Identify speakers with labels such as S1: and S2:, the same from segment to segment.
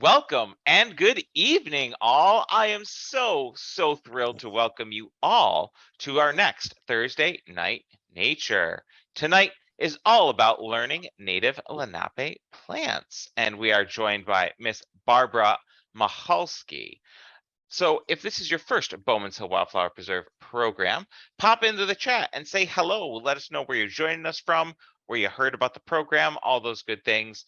S1: Welcome and good evening, all. I am so thrilled to welcome you all to our next Thursday Night Nature. Tonight is all about learning native Lenape plants, and we are joined by Miss Barbara Michalski. So if this is your first Bowman's Hill Wildflower Preserve program, pop into the chat and say hello. Let us know where you're joining us from, where you heard about the program, all those good things.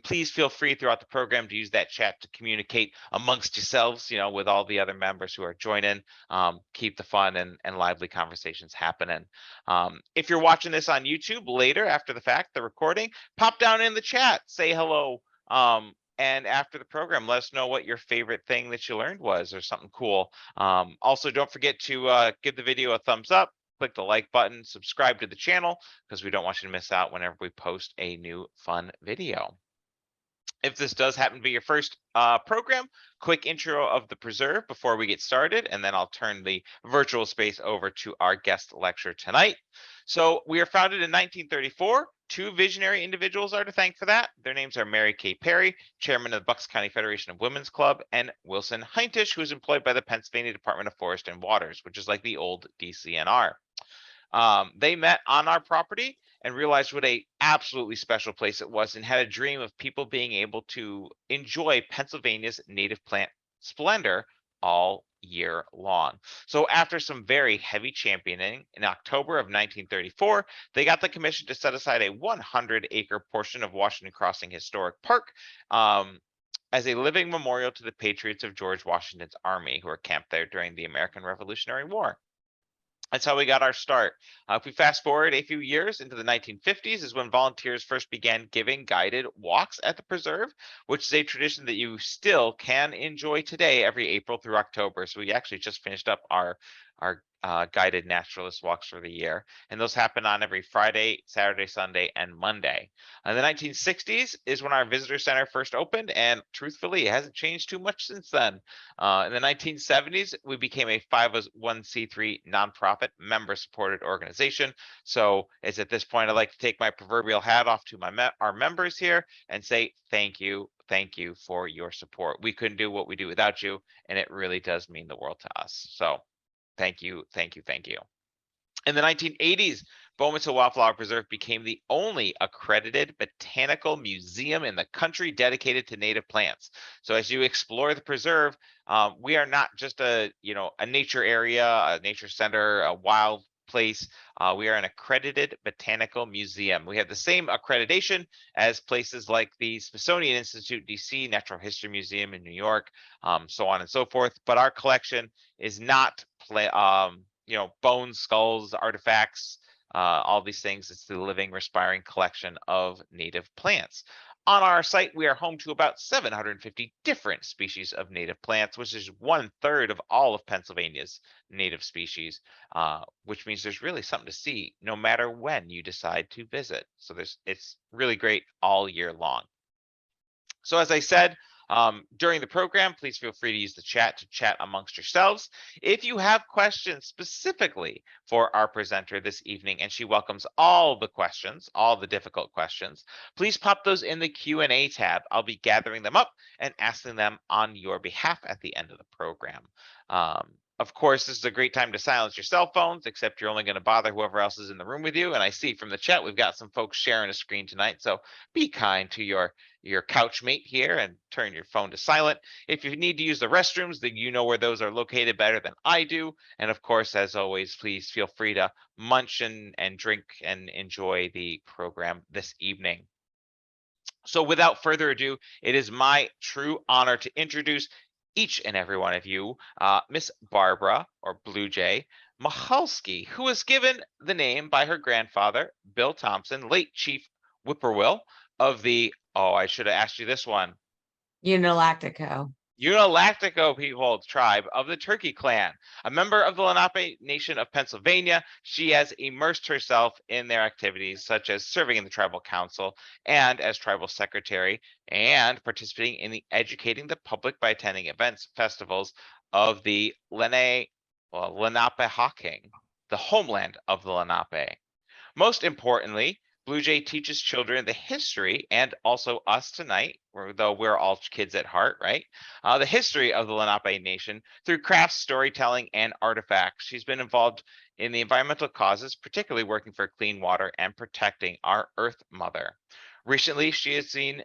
S1: Please feel free throughout the program to use that chat to communicate amongst yourselves, with all the other members who are joining. Keep the fun and lively conversations happening. If you're watching this on YouTube later after the fact, the recording, pop down in the chat, say hello. And after the program, let us know what your favorite thing that you learned was or something cool. Also, don't forget to give the video a thumbs up, click the like button, subscribe to the channel because we don't want you to miss out whenever we post a new fun video. If this does happen to be your first program, quick intro of the preserve before we get started, and then I'll turn the virtual space over to our guest lecturer tonight. So we are founded in 1934. Two visionary individuals are to thank for that. Their names are Mary Kay Perry, chairman of the Bucks County Federation of Women's Club, and Wilson Heintish, who is employed by the Pennsylvania Department of Forest and Waters, which is like the old DCNR. They met on our property and realized what a absolutely special place it was and had a dream of people being able to enjoy Pennsylvania's native plant splendor all year long. So after some very heavy championing in October of 1934, they got the commission to set aside a 100-acre portion of Washington Crossing Historic Park as a living memorial to the patriots of George Washington's army who were camped there during the American Revolutionary War. That's how we got our start. If we fast forward a few years into the 1950s is when volunteers first began giving guided walks at the preserve, which is a tradition that you still can enjoy today every April through October. So we actually just finished up our guided naturalist walks for the year, and those happen on every Friday, Saturday, Sunday, and Monday. In the 1960s is when our visitor center first opened, and truthfully, it hasn't changed too much since then. In the 1970s, we became a 501c3 nonprofit member-supported organization. So it's at this point I'd like to take my proverbial hat off to our members here and say thank you for your support. We couldn't do what we do without you, and it really does mean the world to us. So thank you. In the 1980s, Bowman's Hill Wildflower Preserve became the only accredited botanical museum in the country dedicated to native plants. So as you explore the preserve, we are not just a nature area, a nature center, a wild place. We are an accredited botanical museum. We have the same accreditation as places like the Smithsonian Institute, DC, Natural History Museum in New York, so on and so forth. But our collection is not bones, skulls, artifacts, all these things. It's the living, respiring collection of native plants. On our site, we are home to about 750 different species of native plants, which is 1/3 of all of Pennsylvania's native species, which means there's really something to see no matter when you decide to visit. So it's really great all year long. So as I said, during the program, please feel free to use the chat to chat amongst yourselves. If you have questions specifically for our presenter this evening, and she welcomes all the questions, all the difficult questions, please pop those in the Q&A tab. I'll be gathering them up and asking them on your behalf at the end of the program. Of course, this is a great time to silence your cell phones, except you're only going to bother whoever else is in the room with you. And I see from the chat, we've got some folks sharing a screen tonight. So be kind to your couch mate here and turn your phone to silent. If you need to use the restrooms, then you know where those are located better than I do. And of course, as always, please feel free to munch and drink and enjoy the program this evening. So without further ado, it is my true honor to introduce each and every one of you, Miss Barbara, or Bluejay, Michalski, who was given the name by her grandfather, Bill Thompson, late Chief Whippoorwill of the, I should have asked you this one.
S2: Unalachtigo
S1: People tribe of the Turkey clan, a member of the Lenape Nation of Pennsylvania. She has immersed herself in their activities, such as serving in the tribal council and as tribal secretary, and participating in the educating the public by attending events, festivals of the Lenapehoking, the homeland of the Lenape. Most importantly, Bluejay teaches children the history and also us tonight, though we're all kids at heart, right? The history of the Lenape Nation through crafts, storytelling, and artifacts. She's been involved in the environmental causes, particularly working for clean water and protecting our Earth Mother. Recently, she has seen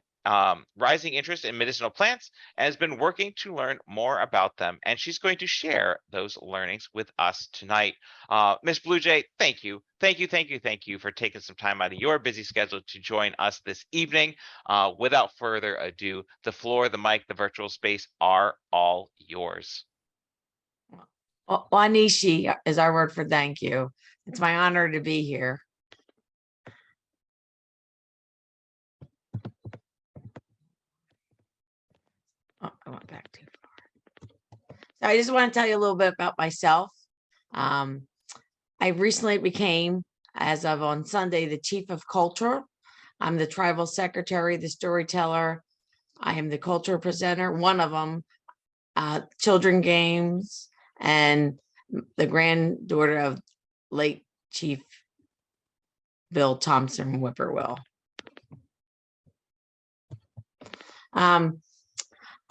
S1: rising interest in medicinal plants and has been working to learn more about them. And she's going to share those learnings with us tonight. Miss Bluejay, thank you. Thank you for taking some time out of your busy schedule to join us this evening. Without further ado, the floor, the mic, the virtual space are all yours.
S2: Wanishi is our word for thank you. It's my honor to be here. Oh, I went back too far. So I just want to tell you a little bit about myself. I recently became, as of on Sunday, the Chief of Culture. I'm the tribal secretary, the storyteller. I am the culture presenter, one of them, children games, and the granddaughter of late Chief Bill Thompson Whippoorwill.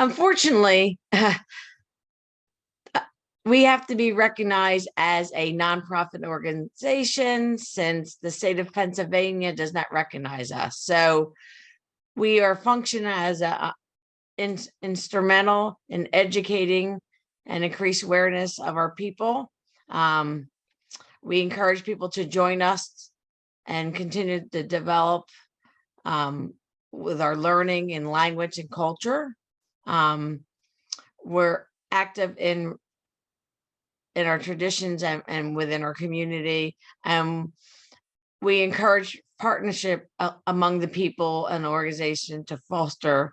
S2: Unfortunately, we have to be recognized as a nonprofit organization since the state of Pennsylvania does not recognize us. So we are functioning as a instrumental in educating and increase awareness of our people. We encourage people to join us and continue to develop with our learning in language and culture. We're active in our traditions and within our community. We encourage partnership among the people and the organization to foster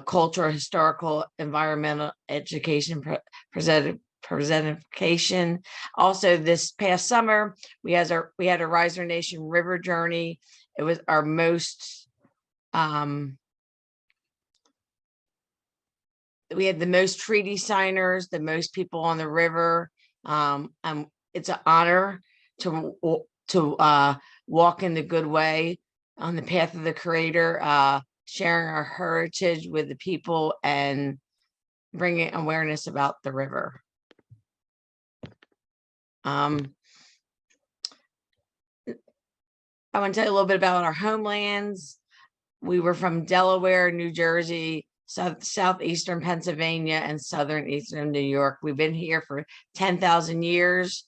S2: cultural, historical, environmental education, presentation. Also, this past summer, we had a Riser Nation River Journey. It was our most we had the most treaty signers, the most people on the river. It's an honor to walk in the good way on the path of the Creator, sharing our heritage with the people and bringing awareness about the river. I want to tell you a little bit about our homelands. We were from Delaware, New Jersey, southeastern Pennsylvania, and southern eastern New York. We've been here for 10,000 years,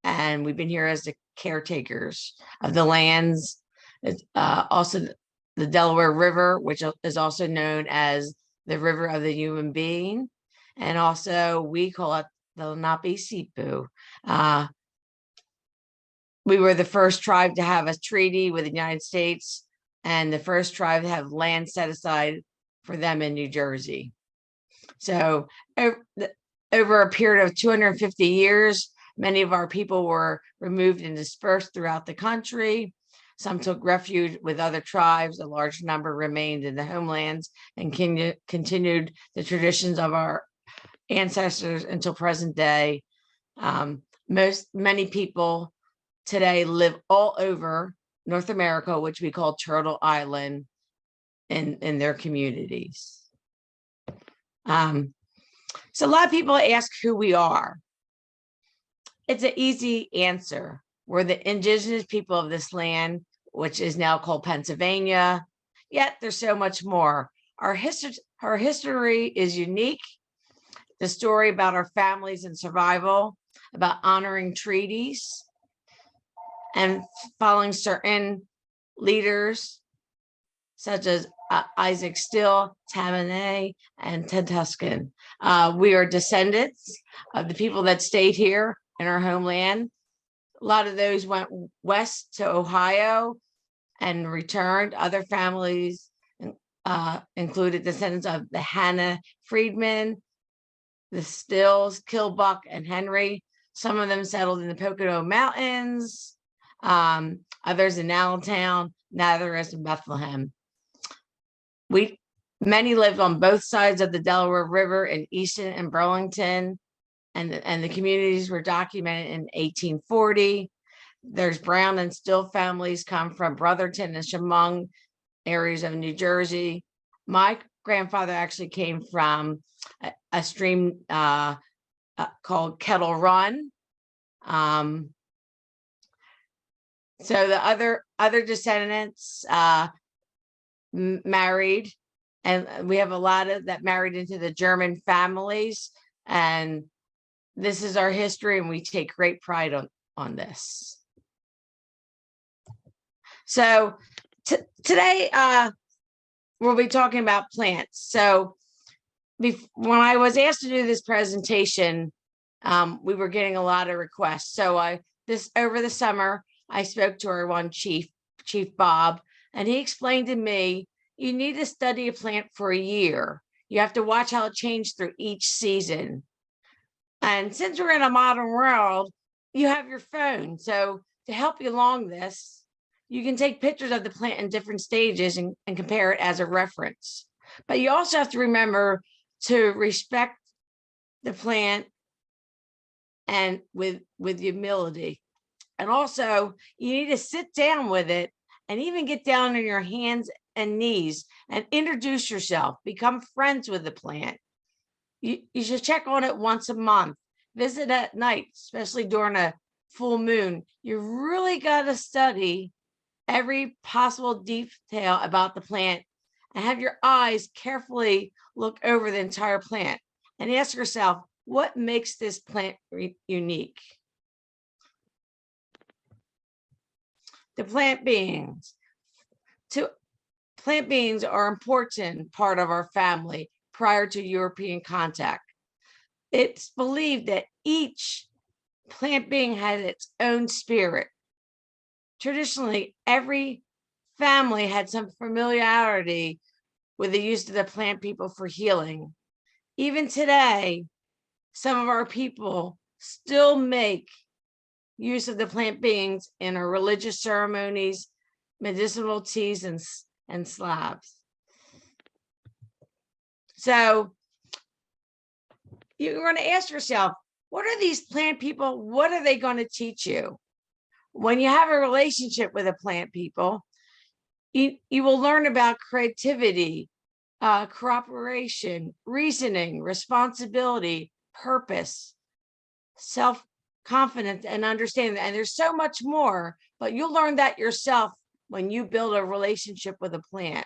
S2: and we've been here as the caretakers of the lands. Also, the Delaware River, which is also known as the River of the Human Being, and also we call it the Lenape Sipu. We were the first tribe to have a treaty with the United States and the first tribe to have land set aside for them in New Jersey. So over a period of 250 years, many of our people were removed and dispersed throughout the country. Some took refuge with other tribes. A large number remained in the homelands and continued the traditions of our ancestors until present day. Many people today live all over North America, which we call Turtle Island, in their communities. So a lot of people ask who we are. It's an easy answer. We're the indigenous people of this land, which is now called Pennsylvania. Yet there's so much more. Our history is unique. The story about our families and survival, about honoring treaties, and following certain leaders such as Isaac Still, Tamanay, and Tetuscan. We are descendants of the people that stayed here in our homeland. A lot of those went west to Ohio and returned. Other families included descendants of the Hannah Freedmen, the Stills, Kilbuck, and Henry. Some of them settled in the Pocono Mountains, others in Allentown, Nazareth, and Bethlehem. Many lived on both sides of the Delaware River in Easton and Burlington, and the communities were documented in 1840. There's Brown and Still families come from Brotherton and Chemung areas of New Jersey. My grandfather actually came from a stream called Kettle Run. So the other descendants married, and we have a lot of that married into the German families, and this is our history, and we take great pride on this. So today we'll be talking about plants. So when I was asked to do this presentation, we were getting a lot of requests. So over the summer, I spoke to our one Chief Bob, and he explained to me, you need to study a plant for a year. You have to watch how it changes through each season. And since we're in a modern world, you have your phone. So to help you along this, you can take pictures of the plant in different stages and compare it as a reference. But you also have to remember to respect the plant and with humility. And also, you need to sit down with it and even get down on your hands and knees and introduce yourself, become friends with the plant. You should check on it once a month, visit at night, especially during a full moon. You really got to study every possible detail about the plant and have your eyes carefully look over the entire plant and ask yourself, what makes this plant unique? The plant beings. Plant beings are an important part of our family prior to European contact. It's believed that each plant being had its own spirit. Traditionally, every family had some familiarity with the use of the plant people for healing. Even today, some of our people still make use of the plant beings in our religious ceremonies, medicinal teas, and slabs. So you're going to ask yourself, what are these plant people? What are they going to teach you? When you have a relationship with a plant people, you will learn about creativity, cooperation, reasoning, responsibility, purpose, self-confidence, and understanding. And there's so much more, but you'll learn that yourself when you build a relationship with a plant.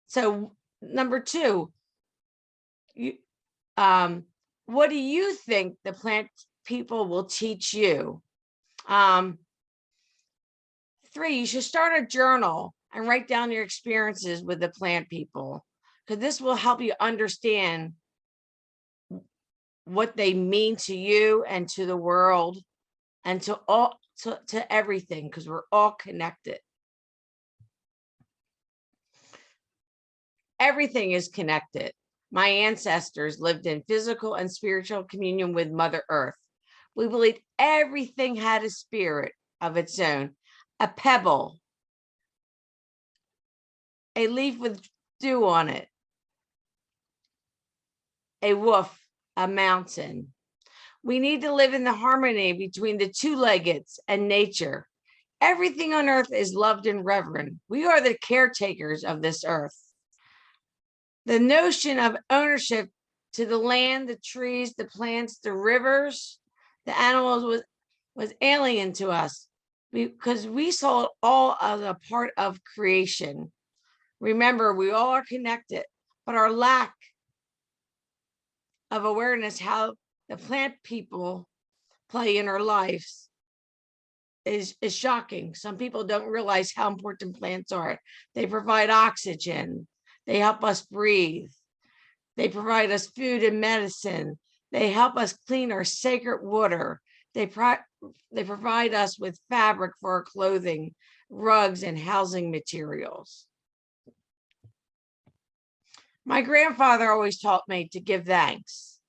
S2: So number two, what do you think the plant people will teach you? 3, you should start a journal and write down your experiences with the plant people, because this will help you understand what they mean to you and to the world and to everything, because we're all connected. Everything is connected. My ancestors lived in physical and spiritual communion with Mother Earth. We believed everything had a spirit of its own, a pebble, a leaf with dew on it, a wolf, a mountain. We need to live in the harmony between the two-leggeds and nature. Everything on earth is loved and revered. We are the caretakers of this earth. The notion of ownership to the land, the trees, the plants, the rivers, the animals was alien to us because we saw it all as a part of creation. Remember, we all are connected, but our lack of awareness how the plant people play in our lives is shocking. Some people don't realize how important plants are. They provide oxygen. They help us breathe. They provide us food and medicine. They help us clean our sacred water. They provide us with fabric for our clothing, rugs, and housing materials. My grandfather always taught me to give thanks.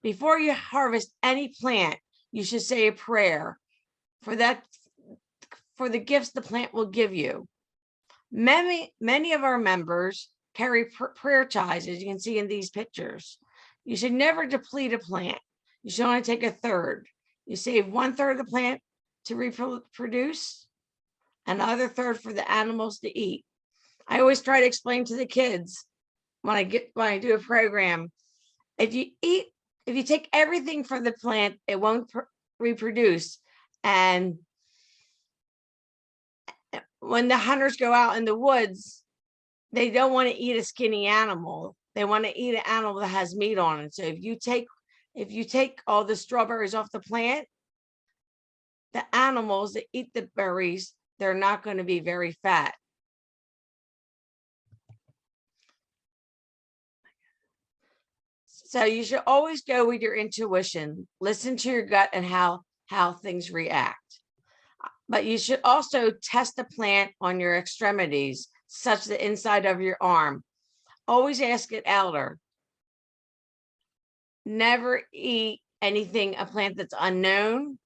S2: Before you harvest any plant, you should say a prayer for the gifts the plant will give you. Many of our members carry prayer ties, as you can see in these pictures. You should never deplete a plant. You should only take a third. You save 1/3 of the plant to reproduce, and the other third for the animals to eat. I always try to explain to the kids when I do a program, if you take everything from the plant, it won't reproduce. And when the hunters go out in the woods, they don't want to eat a skinny animal. They want to eat an animal that has meat on it. So if you take all the strawberries off the plant, the animals that eat the berries, they're not going to be very fat. So you should always go with your intuition, listen to your gut and how things react. But you should also test the plant on your extremities, such the inside of your arm. Always ask an elder. Never eat a plant that's unknown,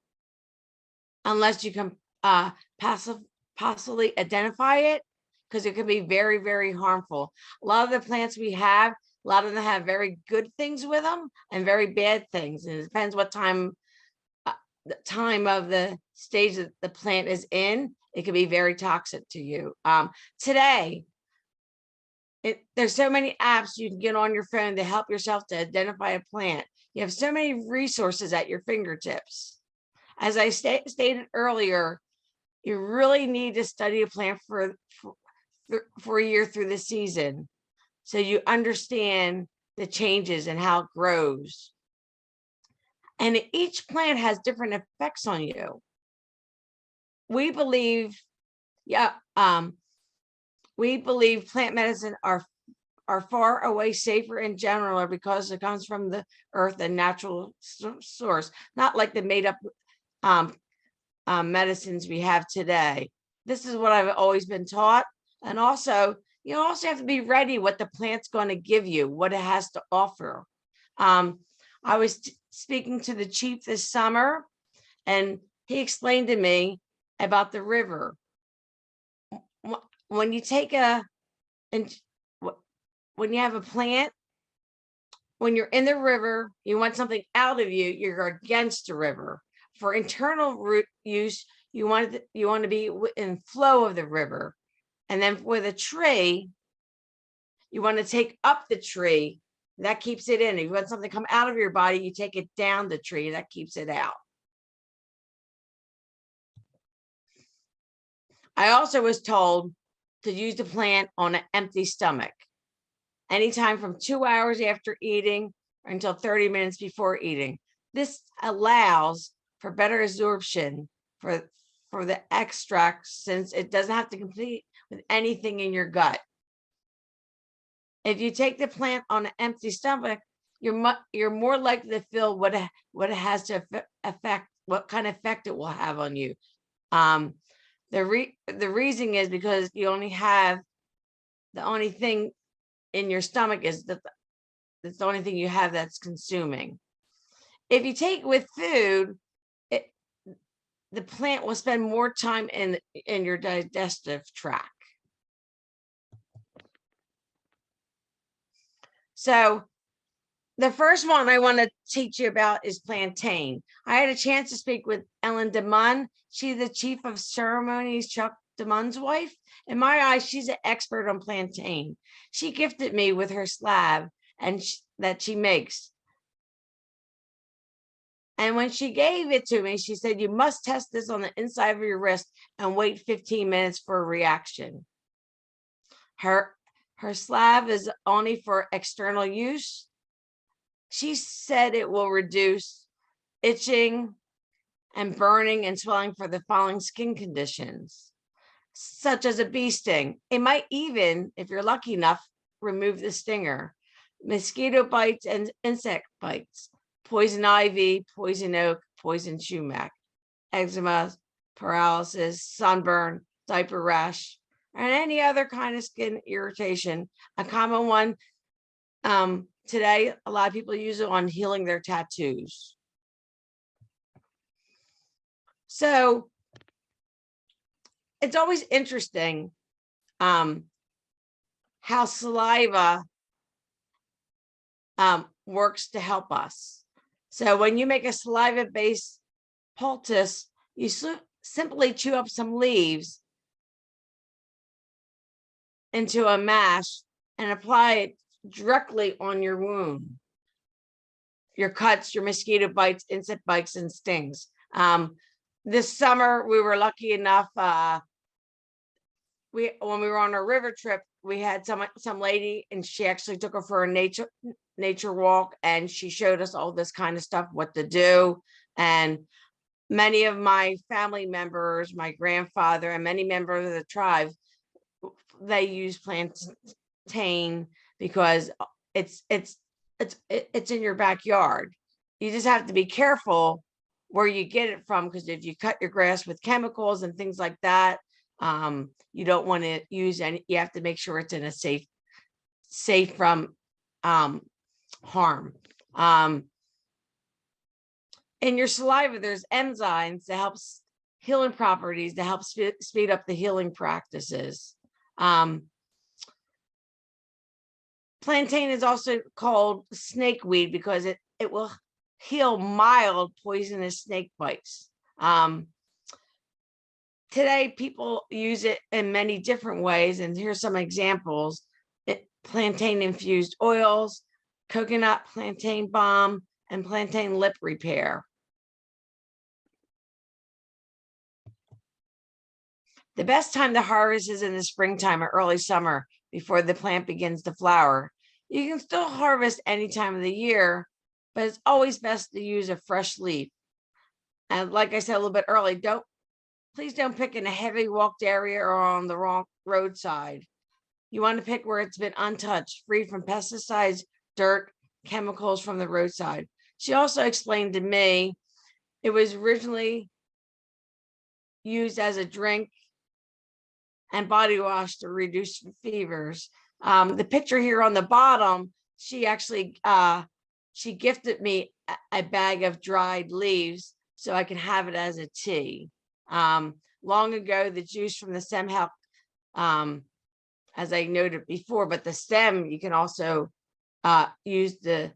S2: unless you can possibly identify it, because it can be very, very harmful. A lot of the plants we have, a lot of them have very good things with them and very bad things. And it depends what the time of the stage that the plant is in. It can be very toxic to you. Today, there's so many apps you can get on your phone to help yourself to identify a plant. You have so many resources at your fingertips. As I stated earlier, you really need to study a plant for a year through the season, so you understand the changes and how it grows. And each plant has different effects on you. We believe, plant medicine are far away safer in general, because it comes from the earth and natural source, not like the made up medicines we have today. This is what I've always been taught. And also, you also have to be ready what the plant's going to give you, what it has to offer. I was speaking to the chief this summer, and he explained to me about the river. When you when you have a plant, when you're in the river, you want something out of you, you're against the river. For internal root use, you want to be in flow of the river. And then with a tree, you want to take up the tree. That keeps it in. If you want something to come out of your body, you take it down the tree. That keeps it out. I also was told to use the plant on an empty stomach, anytime from 2 hours after eating until 30 minutes before eating. This allows for better absorption for the extract, since it doesn't have to compete with anything in your gut. If you take the plant on an empty stomach, you're more likely to feel what it has to affect, what kind of effect it will have on you. The reason is because you only have, the only thing in your stomach is that's the only thing you have that's consuming. If you take with food, the plant will spend more time in your digestive tract. So the first one I want to teach you about is plantain. I had a chance to speak with Ellen DeMunn. She's the chief of ceremonies, Chuck DeMunn's wife. In my eyes, she's an expert on plantain. She gifted me with her slab that she makes. And when she gave it to me, she said, you must test this on the inside of your wrist and wait 15 minutes for a reaction. Her slab is only for external use. She said it will reduce itching and burning and swelling for the following skin conditions, such as a bee sting. It might even, if you're lucky enough, remove the stinger. Mosquito bites and insect bites, poison ivy, poison oak, poison sumac, eczema, paralysis, sunburn, diaper rash, and any other kind of skin irritation. A common one today, a lot of people use it on healing their tattoos. So it's always interesting how saliva works to help us. So when you make a saliva-based poultice, you simply chew up some leaves into a mash and apply it directly on your wound, your cuts, your mosquito bites, insect bites, and stings. This summer, we were lucky enough, when we were on a river trip, we had some lady, and she actually took her for a nature walk, and she showed us all this kind of stuff, what to do. And many of my family members, my grandfather, and many members of the tribe, they use plantain because it's in your backyard. You just have to be careful where you get it from, because if you cut your grass with chemicals and things like that, you don't want to use any. You have to make sure it's in a safe from harm. In your saliva, there's enzymes that helps healing properties to help speed up the healing practices. Plantain is also called snakeweed because it will heal mild poisonous snake bites. Today, people use it in many different ways, and here's some examples. Plantain infused oils, coconut plantain balm, and plantain lip repair. The best time to harvest is in the springtime or early summer before the plant begins to flower. You can still harvest any time of the year, but it's always best to use a fresh leaf. And like I said a little bit early, please don't pick in a heavily walked area or on the wrong roadside. You want to pick where it's been untouched, free from pesticides, dirt, chemicals from the roadside. She also explained to me it was originally used as a drink and body wash to reduce fevers. The picture here on the bottom, she actually she gifted me a bag of dried leaves so I can have it as a tea. Long ago, the juice from the stem helped, as I noted before, but the stem you can also use to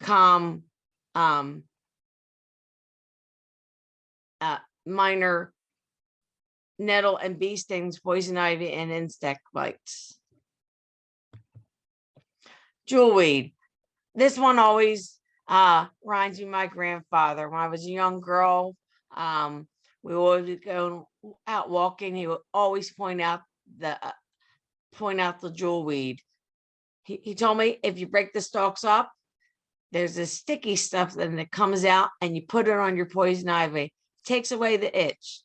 S2: calm minor nettle and bee stings, poison ivy, and insect bites. Jewelweed. This one always reminds me of my grandfather. When I was a young girl, we would go out walking. He would always point out the jewelweed. He told me if you break the stalks up, there's this sticky stuff that comes out, and you put it on your poison ivy. It takes away the itch.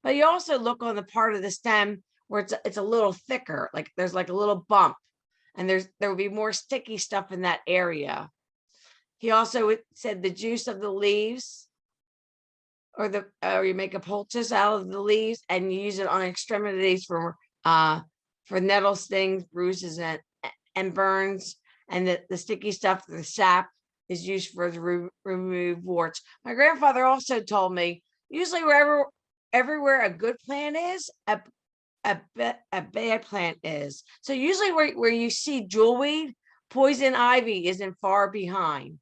S2: But you also look on the part of the stem where it's a little thicker, like there's like a little bump, and there will be more sticky stuff in that area. He also said the juice of the leaves, or you make a poultice out of the leaves and you use it on extremities for nettle stings, bruises, and burns. And the sticky stuff, the sap, is used for the remove warts. My grandfather also told me usually everywhere a good plant is, a bad plant is. So usually where you see jewelweed, poison ivy isn't far behind.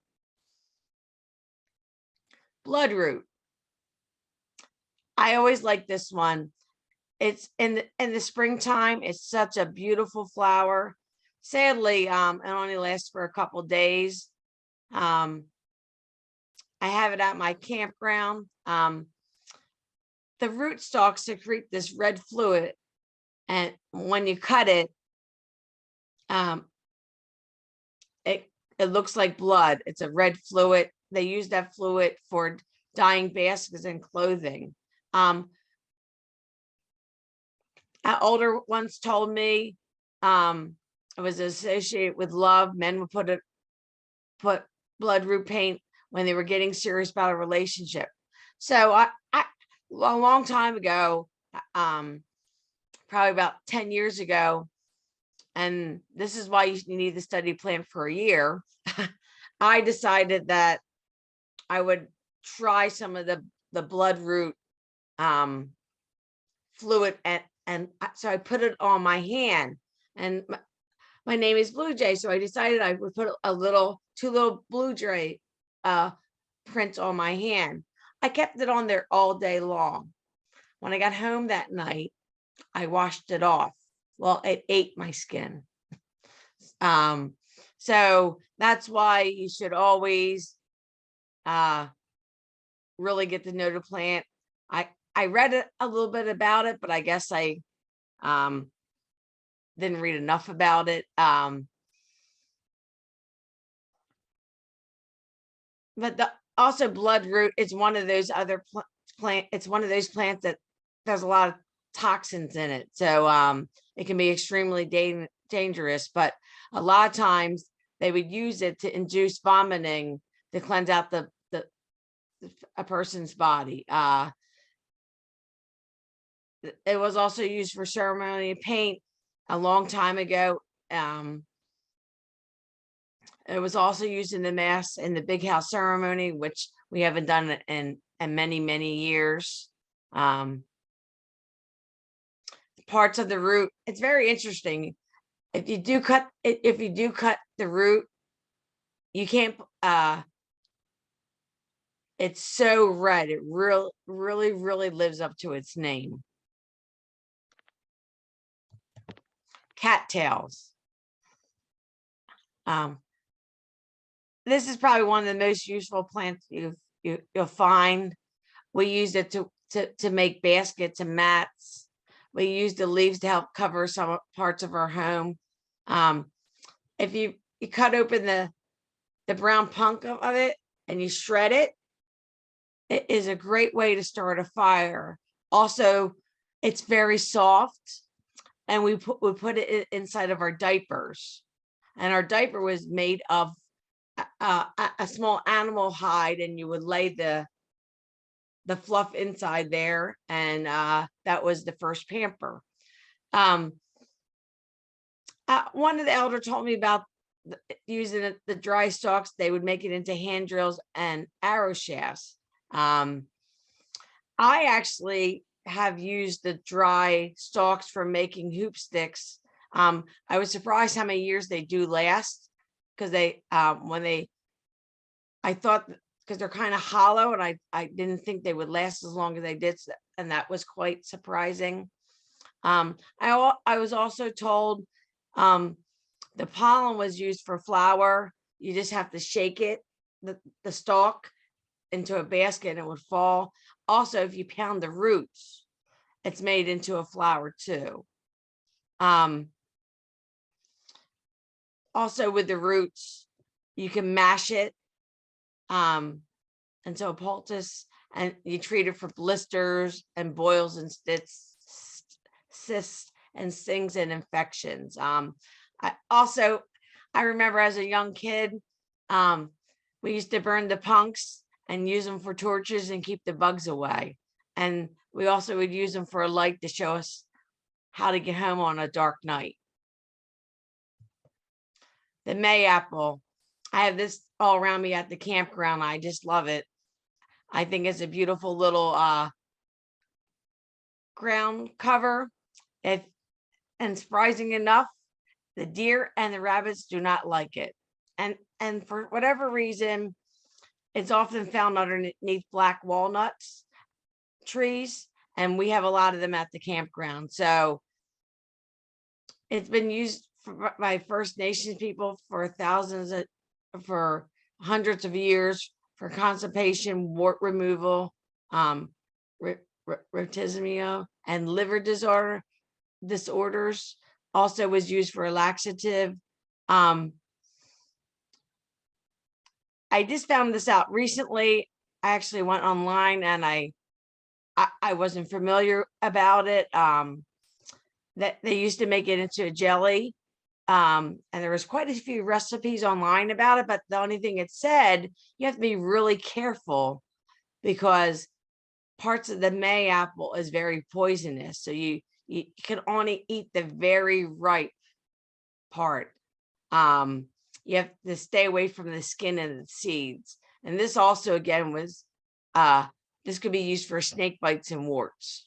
S2: Bloodroot. I always like this one. It's in the springtime. It's such a beautiful flower. Sadly, it only lasts for a couple days. I have it at my campground. The root stalks secrete this red fluid, and when you cut it, it looks like blood. It's a red fluid. They use that fluid for dyeing baskets and clothing. An older once told me it was associated with love. Men would put bloodroot paint when they were getting serious about a relationship. So I a long time ago, probably about 10 years ago, and this is why you need to study plant for a year. I decided that I would try some of the bloodroot fluid, and so I put it on my hand, and my name is Bluejay, so I decided I would put two little Bluejay prints on my hand. I kept it on there all day long. When I got home that night, I washed it off. Well, it ate my skin. So that's why you should always really get to know the plant. I read a little bit about it, but I guess I didn't read enough about it. But also bloodroot is one of those other plant. It's one of those plants that there's a lot of toxins in it, so it can be extremely dangerous. But a lot of times they would use it to induce vomiting to cleanse out a person's body. It was also used for ceremonial paint a long time ago. It was also used in the mass in the big house ceremony, which we haven't done it in many years. Parts of the root, it's very interesting. If you do cut the root, you can't. It's so red. It really lives up to its name. Cattails. This is probably one of the most useful plants you'll find. We use it to make baskets and mats. We use the leaves to help cover some parts of our home. If you cut open the brown punk of it and you shred it, it is a great way to start a fire. Also, it's very soft, and we put it inside of our diapers. And our diaper was made of a small animal hide, and you would lay the fluff inside there, and that was the first pamper. One of the elders told me about using the dry stalks. They would make it into hand drills and arrow shafts. I actually have used the dry stalks for making hoop sticks. I was surprised how many years they do last, because I thought, because they're kind of hollow, and I didn't think they would last as long as they did, and that was quite surprising. I was also told the pollen was used for flour. You just have to shake it, the stalk, into a basket, and it would fall. Also, if you pound the roots, it's made into a flour too. Also, with the roots, you can mash it into a poultice, and you treat it for blisters and boils and cysts and stings and infections. I remember as a young kid, we used to burn the punks and use them for torches and keep the bugs away. And we also would use them for a light to show us how to get home on a dark night. The mayapple. I have this all around me at the campground. I just love it. I think it's a beautiful little ground cover. And surprising enough, the deer and the rabbits do not like it. And for whatever reason, it's often found underneath black walnuts trees, and we have a lot of them at the campground. So it's been used by First Nations people for hundreds of years for constipation, wart removal, rheumatism, and liver disorders. Also was used for a laxative. I just found this out recently. I actually went online, and I wasn't familiar about it. That they used to make it into a jelly. And there was quite a few recipes online about it, but the only thing it said, you have to be really careful, because parts of the mayapple is very poisonous. So you can only eat the very ripe part. You have to stay away from the skin and the seeds. And this also, again, was this could be used for snake bites and warts.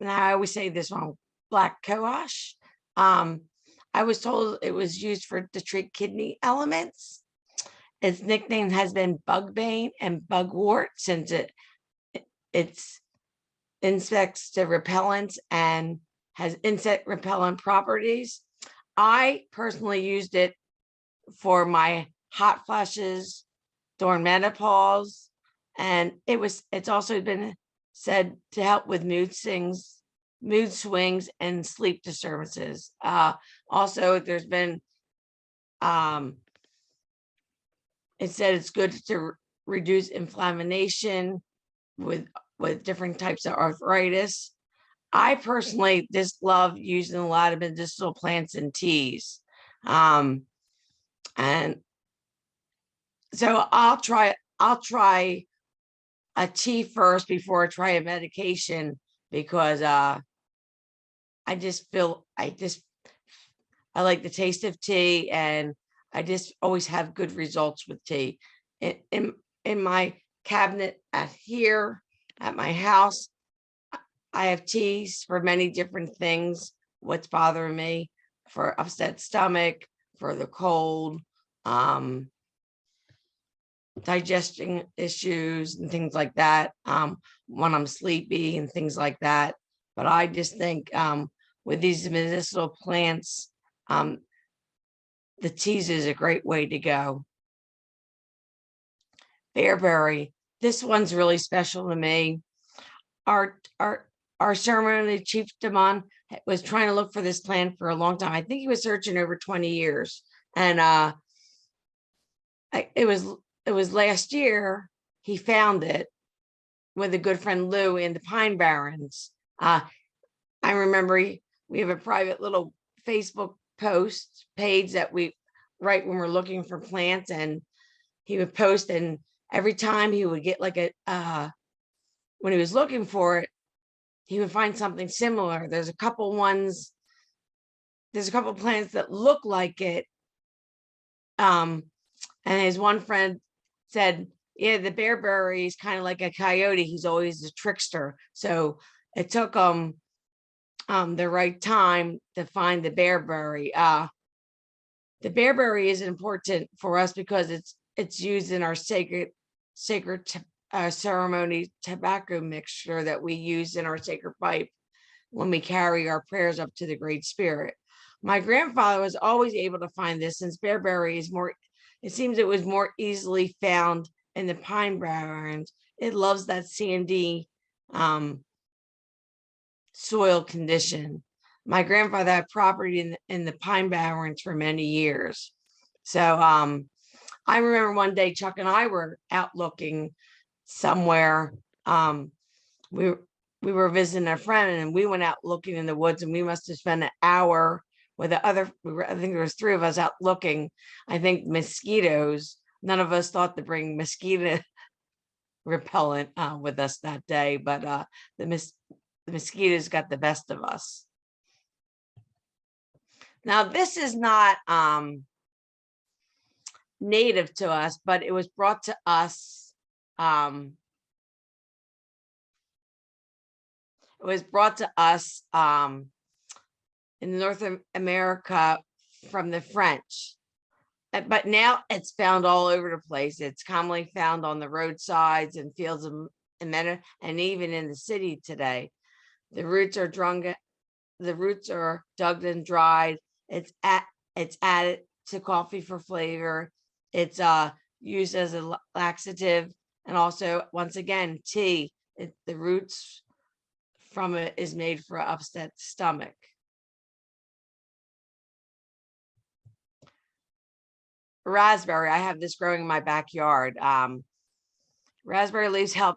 S2: and I always say this one, black cohosh. I was told it was used to treat kidney elements. Its nickname has been bugbane and bugwort since it's insects to repellents and has insect repellent properties. I personally used it for my hot flushes during menopause, and it's also been said to help with mood swings and sleep disturbances. Also, there's been it said it's good to reduce inflammation with different types of arthritis. I personally just love using a lot of medicinal plants and teas. And so I'll try a tea first before I try a medication, because I like the taste of tea, and I just always have good results with tea. In my cabinet at my house, I have teas for many different things. What's bothering me, for upset stomach, for the cold, digestion issues and things like that, when I'm sleepy and things like that. But I just think with these medicinal plants, the teas is a great way to go. Bearberry, this one's really special to me. Our ceremony chief Damon was trying to look for this plant for a long time. I think he was searching over 20 years. And it was last year he found it with a good friend Lou in the Pine Barrens. I remember we have a private little Facebook post page that we write when we're looking for plants, and he would post, and every time he would get like when he was looking for it, he would find something similar. There's a couple plants that look like it. And his one friend said, yeah, the bearberry is kind of like a coyote. He's always a trickster. So it took him the right time to find the bearberry. The bearberry is important for us because it's used in our sacred ceremony tobacco mixture that we use in our sacred pipe when we carry our prayers up to the Great Spirit. My grandfather was always able to find this, since bearberry is it seems it was more easily found in the Pine Barrens. It loves that sandy soil condition. My grandfather had property in the Pine Barrens for many years. So I remember one day Chuck and I were out looking somewhere. We were visiting a friend, and we went out looking in the woods, and we must have spent an hour with the other. I think there was 3 of us out looking. I think mosquitoes. None of us thought to bring mosquito repellent with us that day, but the mosquitoes got the best of us. Now, this is not native to us, but it was brought to us. It was brought to us in North America from the French. But now it's found all over the place. It's commonly found on the roadsides and fields and even in the city today. The roots are dug and dried. It's added to coffee for flavor. It's used as a laxative, and also, once again, tea. The roots from it is made for upset stomach. Raspberry, I have this growing in my backyard. Raspberry leaves help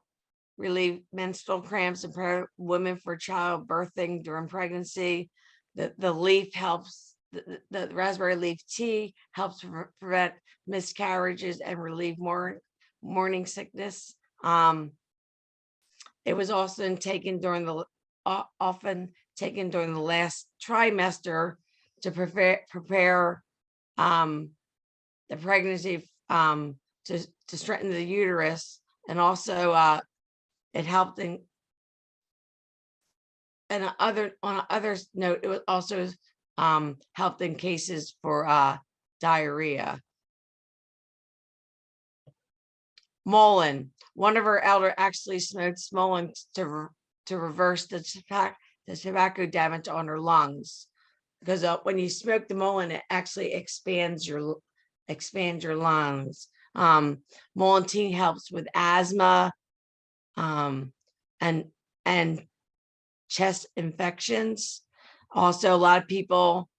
S2: relieve menstrual cramps and prepare women for childbirthing during pregnancy. The leaf helps, the raspberry leaf tea helps prevent miscarriages and relieve morning sickness. It was often taken during the last trimester to prepare the pregnancy, to strengthen the uterus, and also it helped and on another note, it was also helped in cases for diarrhea. Mullein. One of our elder actually smoked mullein to reverse the tobacco damage on her lungs, because when you smoke the mullein, it actually expands your lungs. Mullein tea helps with asthma, and chest infections. Also, a lot of people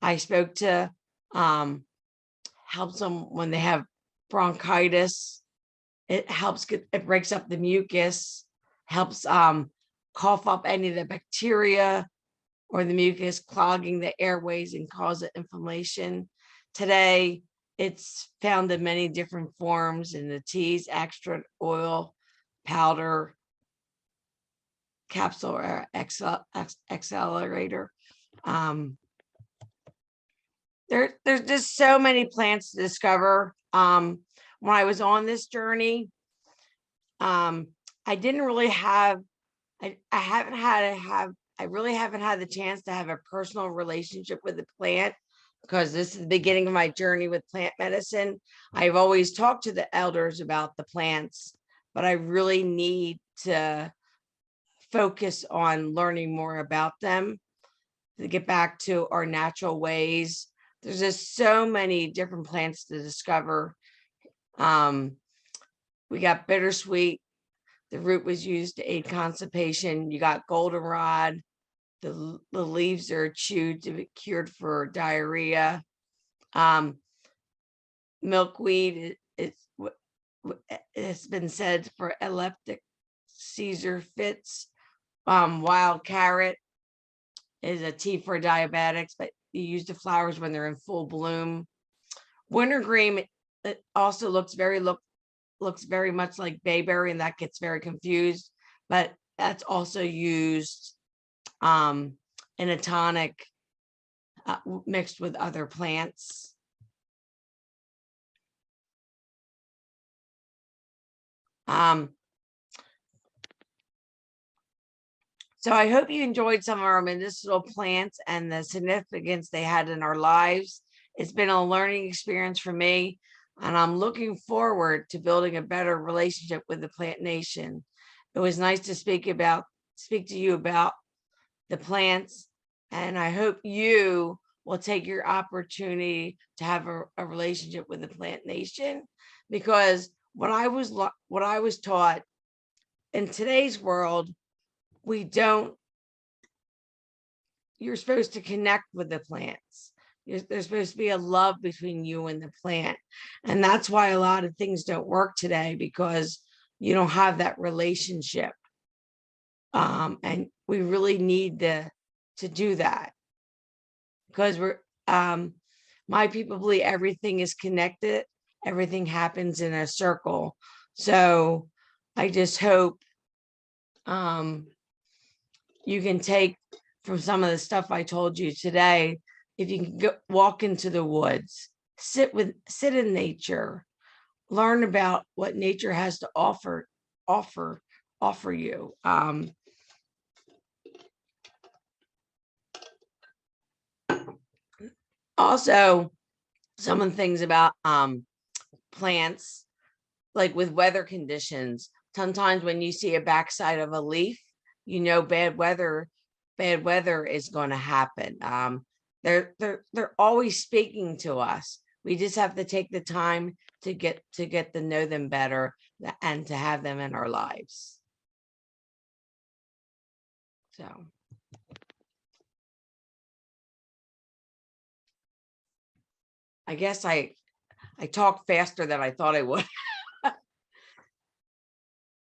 S2: I spoke to helps them when they have bronchitis. It helps it breaks up the mucus, helps cough up any of the bacteria or the mucus clogging the airways and cause inflammation. Today, it's found in many different forms in the teas, extract, oil, powder, capsule, or accelerator. There's just so many plants to discover. When I was on this journey, I didn't really have, I really haven't had the chance to have a personal relationship with the plant, because this is the beginning of my journey with plant medicine. I've always talked to the elders about the plants, but I really need to focus on learning more about them to get back to our natural ways. There's just so many different plants to discover. We got bittersweet. The root was used to aid constipation. You got goldenrod. The leaves are chewed to be cured for diarrhea. Milkweed, it's been said for epileptic seizure fits. Wild carrot is a tea for diabetics, but you use the flowers when they're in full bloom. Wintergreen, it also looks very much like bayberry, and that gets very confused, but that's also used in a tonic mixed with other plants. So I hope you enjoyed some of our medicinal plants and the significance they had in our lives. It's been a learning experience for me, and I'm looking forward to building a better relationship with the plant nation. It was nice to speak to you about the plants, and I hope you will take your opportunity to have a relationship with the plant nation, because what I was taught in today's world, you're supposed to connect with the plants. There's supposed to be a love between you and the plant. And that's why a lot of things don't work today, because you don't have that relationship. And we really need to do that, because my people believe everything is connected. Everything happens in a circle. So I just hope you can take from some of the stuff I told you today. If you can walk into the woods, sit in nature, learn about what nature has to offer you. Also, some of the things about plants, like with weather conditions, sometimes when you see a backside of a leaf, you know bad weather is going to happen. They're always speaking to us. We just have to take the time to get to know them better and to have them in our lives. So I guess I talk faster than I thought I would.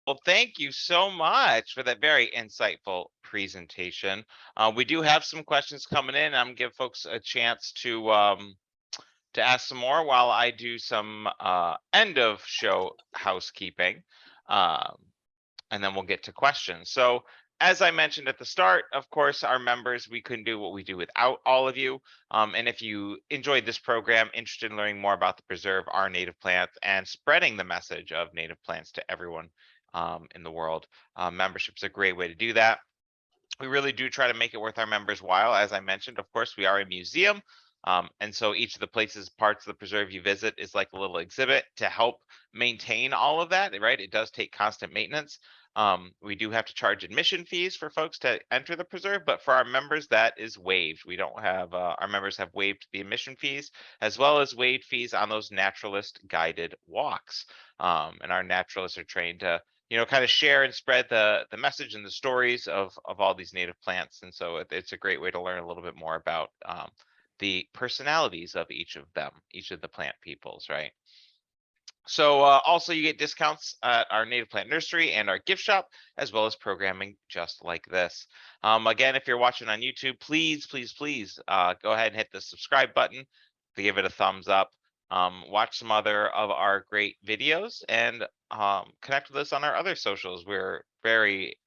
S1: Well, thank you so much for that very insightful presentation. We do have some questions coming in. I'm gonna give folks a chance to ask some more while I do some end of show housekeeping, and then we'll get to questions. So as I mentioned at the start, of course, our members, we couldn't do what we do without all of you. And if you enjoyed this program, interested in learning more about the preserve our native plants and spreading the message of native plants to everyone in the world, membership is a great way to do that. We really do try to make it worth our members' while. As I mentioned, of course, we are a museum. And so each of the places, parts of the preserve you visit is like a little exhibit to help maintain all of that, right? It does take constant maintenance. We do have to charge admission fees for folks to enter the preserve, but for our members, that is waived. We don't have, our members have waived the admission fees as well as waived fees on those naturalist guided walks. And our naturalists are trained to kind of share and spread the message and the stories of all these native plants. And so it's a great way to learn a little bit more about the personalities of each of them, each of the plant peoples, right? So also you get discounts at our native plant nursery and our gift shop, as well as programming just like this. Again, if you're watching on YouTube, please, please, please go ahead and hit the subscribe button to give it a thumbs up. Watch some other of our great videos and connect with us on our other socials. We're very,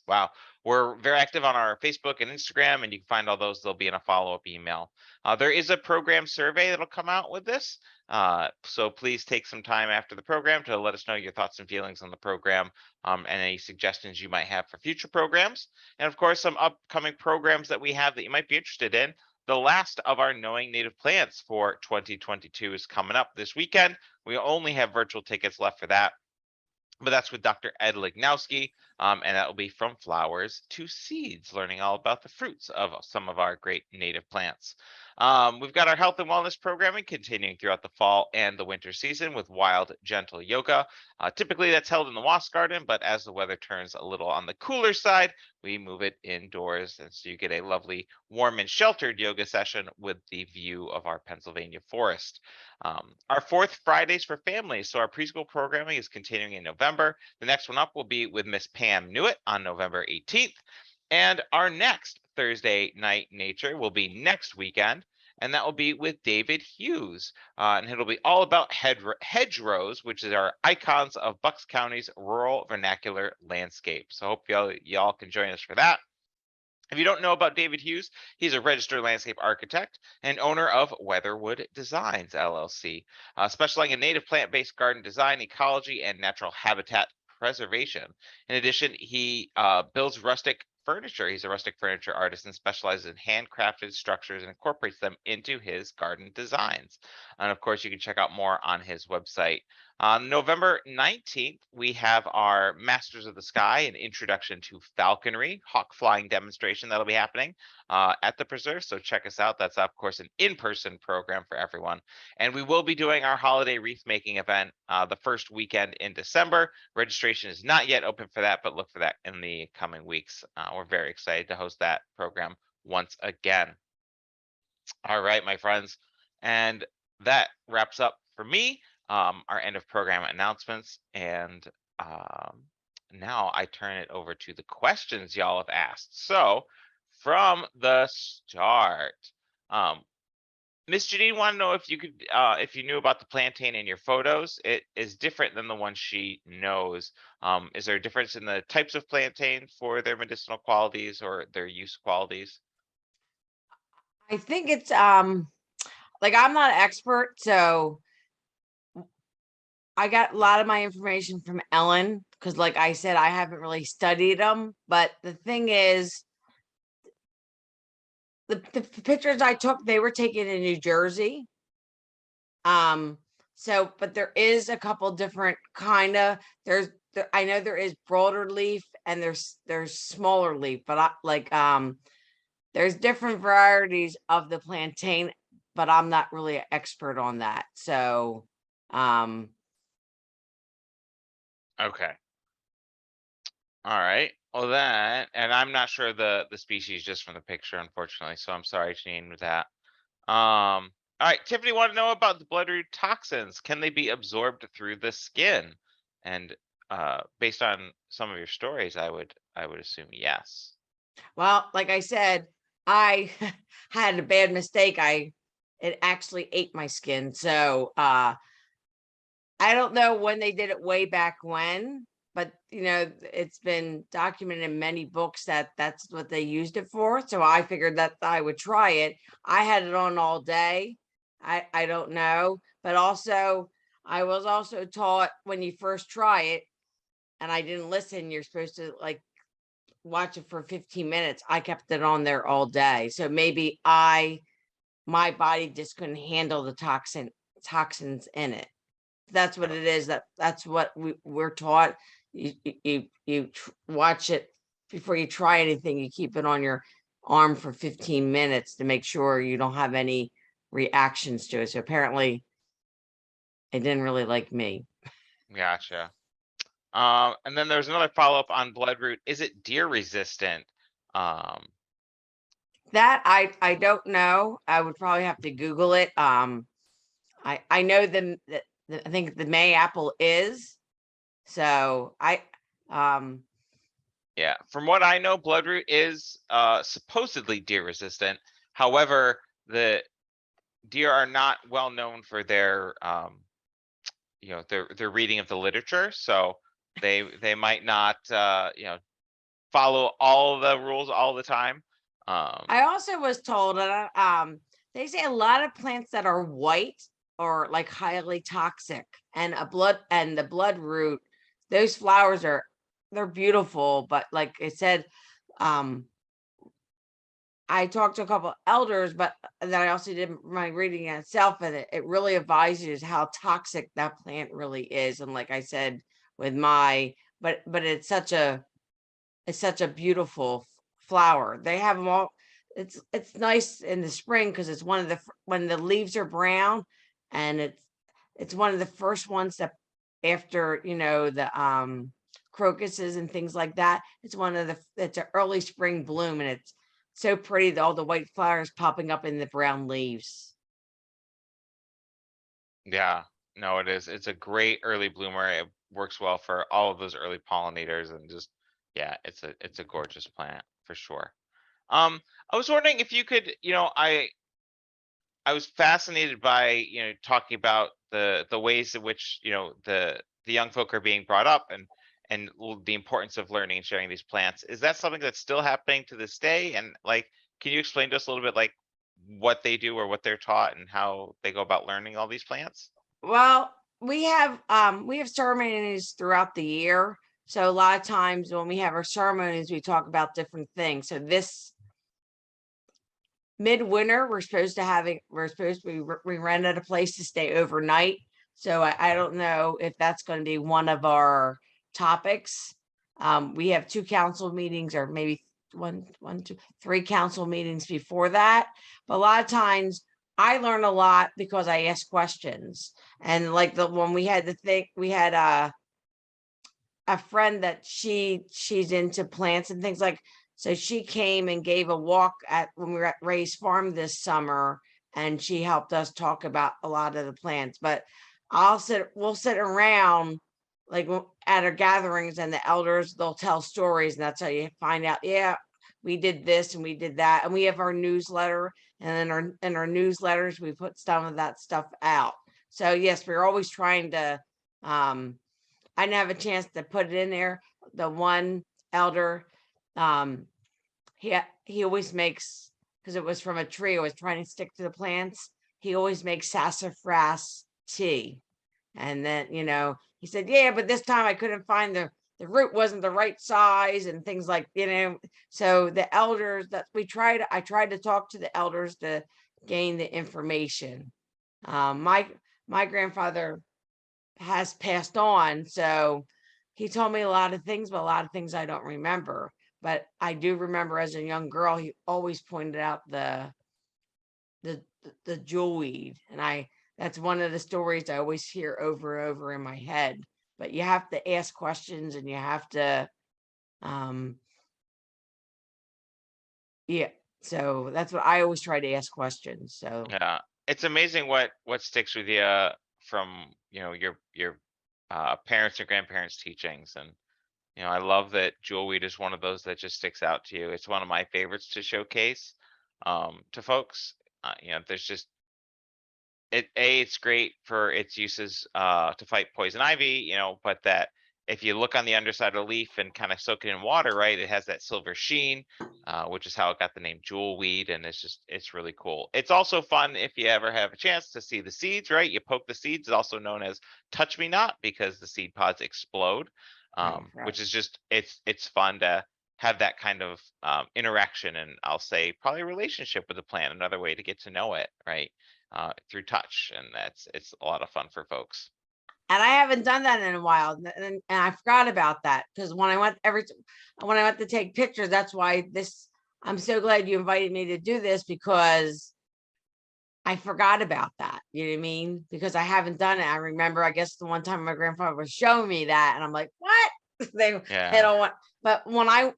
S1: wow, we're very active on our Facebook and Instagram, and you can find all those. They'll be in a follow-up email. There is a program survey that'll come out with this. So please take some time after the program to let us know your thoughts and feelings on the program and any suggestions you might have for future programs. And of course, some upcoming programs that we have that you might be interested in. The last of our Knowing Native Plants for 2022 is coming up this weekend. We only have virtual tickets left for that, but that's with Dr. Ed Lignowski, and that will be From Flowers to Seeds, learning all about the fruits of some of our great native plants. We've got our health and wellness programming continuing throughout the fall and the winter season with Wild Gentle Yoga. Typically that's held in the Wasp Garden, but as the weather turns a little on the cooler side, we move it indoors. And so you get a lovely warm and sheltered yoga session with the view of our Pennsylvania forest. Our fourth Fridays for families. So our preschool programming is continuing in November. The next one up will be with Miss Pam Newitt on November 18th. And our next Thursday night nature will be next weekend, and that will be with David Hughes. And it'll be all about hedgerows, which is our icons of Bucks County's rural vernacular landscape. So I hope y'all can join us for that. If you don't know about David Hughes, he's a registered landscape architect and owner of Weatherwood Designs, LLC, specializing in native plant-based garden design, ecology, and natural habitat preservation. In addition, he builds rustic furniture. He's a rustic furniture artist and specializes in handcrafted structures and incorporates them into his garden designs. And of course, you can check out more on his website. On November 19th, we have our Masters of the Sky, an introduction to falconry, hawk flying demonstration that'll be happening at the preserve. So check us out. That's, of course, an in-person program for everyone. And we will be doing our holiday wreath making event the first weekend in December. Registration is not yet open for that, but look for that in the coming weeks. We're very excited to host that program once again. All right, my friends. And that wraps up for me. Our end of program announcements. And now I turn it over to the questions y'all have asked. So from the start, Miss Janine wanted to know if you could, if you knew about the plantain in your photos. It is different than the one she knows. Is there a difference in the types of plantain for their medicinal qualities or their use qualities?
S2: I think it's like I'm not an expert, so I got a lot of my information from Ellen because, like I said, I haven't really studied them. But the thing is, the pictures I took, they were taken in New Jersey. So, but there is a couple different kind of, I know there is broader leaf and there's smaller leaf, but there's different varieties of the plantain, but I'm not really an expert on that. So,
S1: Okay. All right. Well, then, and I'm not sure the species just from the picture, unfortunately. So I'm sorry, Janine, with that. All right, Tiffany wanted to know about the bloodroot toxins. Can they be absorbed through the skin? And based on some of your stories, I would assume yes.
S2: well, like I said, I had a bad mistake. It actually ate my skin. So, I don't know when they did it way back when, but it's been documented in many books that that's what they used it for. So I figured that I would try it. I had it on all day. I don't know, but also I was also taught when you first try it, and I didn't listen, you're supposed to like watch it for 15 minutes. I kept it on there all day. So maybe my body just couldn't handle the toxins in it. That's what it is. That's what we're taught. You watch it before you try anything. You keep it on your arm for 15 minutes to make sure you don't have any reactions to it. So apparently it didn't really like me.
S1: Gotcha. And then there's another follow-up on Bloodroot. Is it deer resistant?
S2: That I don't know. I would probably have to Google it. I know I think the mayapple is. So
S1: Yeah, from what I know, Bloodroot is supposedly deer resistant. However, the deer are not well known for their their reading of the literature, so they might not follow all the rules all the time.
S2: I also was told that they say a lot of plants that are white are like highly toxic, and the bloodroot, those flowers they're beautiful, but like I said, I talked to a couple elders, but then I also did my reading itself, and it really advises how toxic that plant really is. And like I said, with but it's such a beautiful flower. They have them all. It's nice in the spring because it's when the leaves are brown, and it's one of the first ones that after the crocuses and things like that. It's an early spring bloom, and it's so pretty, all the white flowers popping up in the brown leaves.
S1: Yeah, no, it is. It's a great early bloomer. It works well for all of those early pollinators, and just yeah, it's a gorgeous plant for sure. I was wondering if you could, I was fascinated by, talking about the ways in which, the young folk are being brought up, and the importance of learning and sharing these plants. Is that something that's still happening to this day? And like, can you explain to us a little bit like what they do or what they're taught and how they go about learning all these plants?
S2: Well, we have ceremonies throughout the year. So a lot of times when we have our ceremonies, we talk about different things. So this midwinter, we're supposed to be we rented a place to stay overnight. So I don't know if that's going to be one of our topics. We have 2 council meetings, or maybe one, two, 3 council meetings before that. But a lot of times I learn a lot because I ask questions. And like when we had we had a friend that she's into plants and things like, so she came and gave a walk when we were at Ray's farm this summer, and she helped us talk about a lot of the plants. But we'll sit around like at our gatherings, and the elders, they'll tell stories, and that's how you find out, yeah, we did this and we did that. And we have our newsletter, and then in our newsletters we put some of that stuff out. So yes, we're always trying to I didn't have a chance to put it in there. The one elder, he always makes, because it was from a tree, I was trying to stick to the plants. He always makes sassafras tea. And then, he said, yeah, but this time I couldn't find the root wasn't the right size and things like, so the elders that I tried to talk to the elders to gain the information. My grandfather has passed on, so he told me a lot of things, but a lot of things I don't remember. But I do remember as a young girl, he always pointed out the jewelweed, and that's one of the stories I always hear over and over in my head. But you have to ask questions, and you have to yeah, so that's what I always try to ask questions. So
S1: Yeah, it's amazing what sticks with you from your parents or grandparents' teachings. And I love that jewelweed is one of those that just sticks out to you. It's one of my favorites to showcase to folks. There's just it's great for its uses to fight poison ivy, but that if you look on the underside of the leaf and kind of soak it in water, right, it has that silver sheen, which is how it got the name jewelweed. And it's really cool. It's also fun if you ever have a chance to see the seeds, right? You poke the seeds. It's also known as touch me not, because the seed pods explode,
S2: right.
S1: which is just it's fun to have that kind of interaction, and I'll say probably relationship with the plant, another way to get to know it, right? Through touch, and it's a lot of fun for folks.
S2: And I haven't done that in a while, and I forgot about that, because when I went to take pictures, that's why I'm so glad you invited me to do this, because I forgot about that. You know what I mean? Because I haven't done it. I remember, I guess the one time my grandfather was showing me that, and I'm like, what? they
S1: Yeah.
S2: don't want. But when I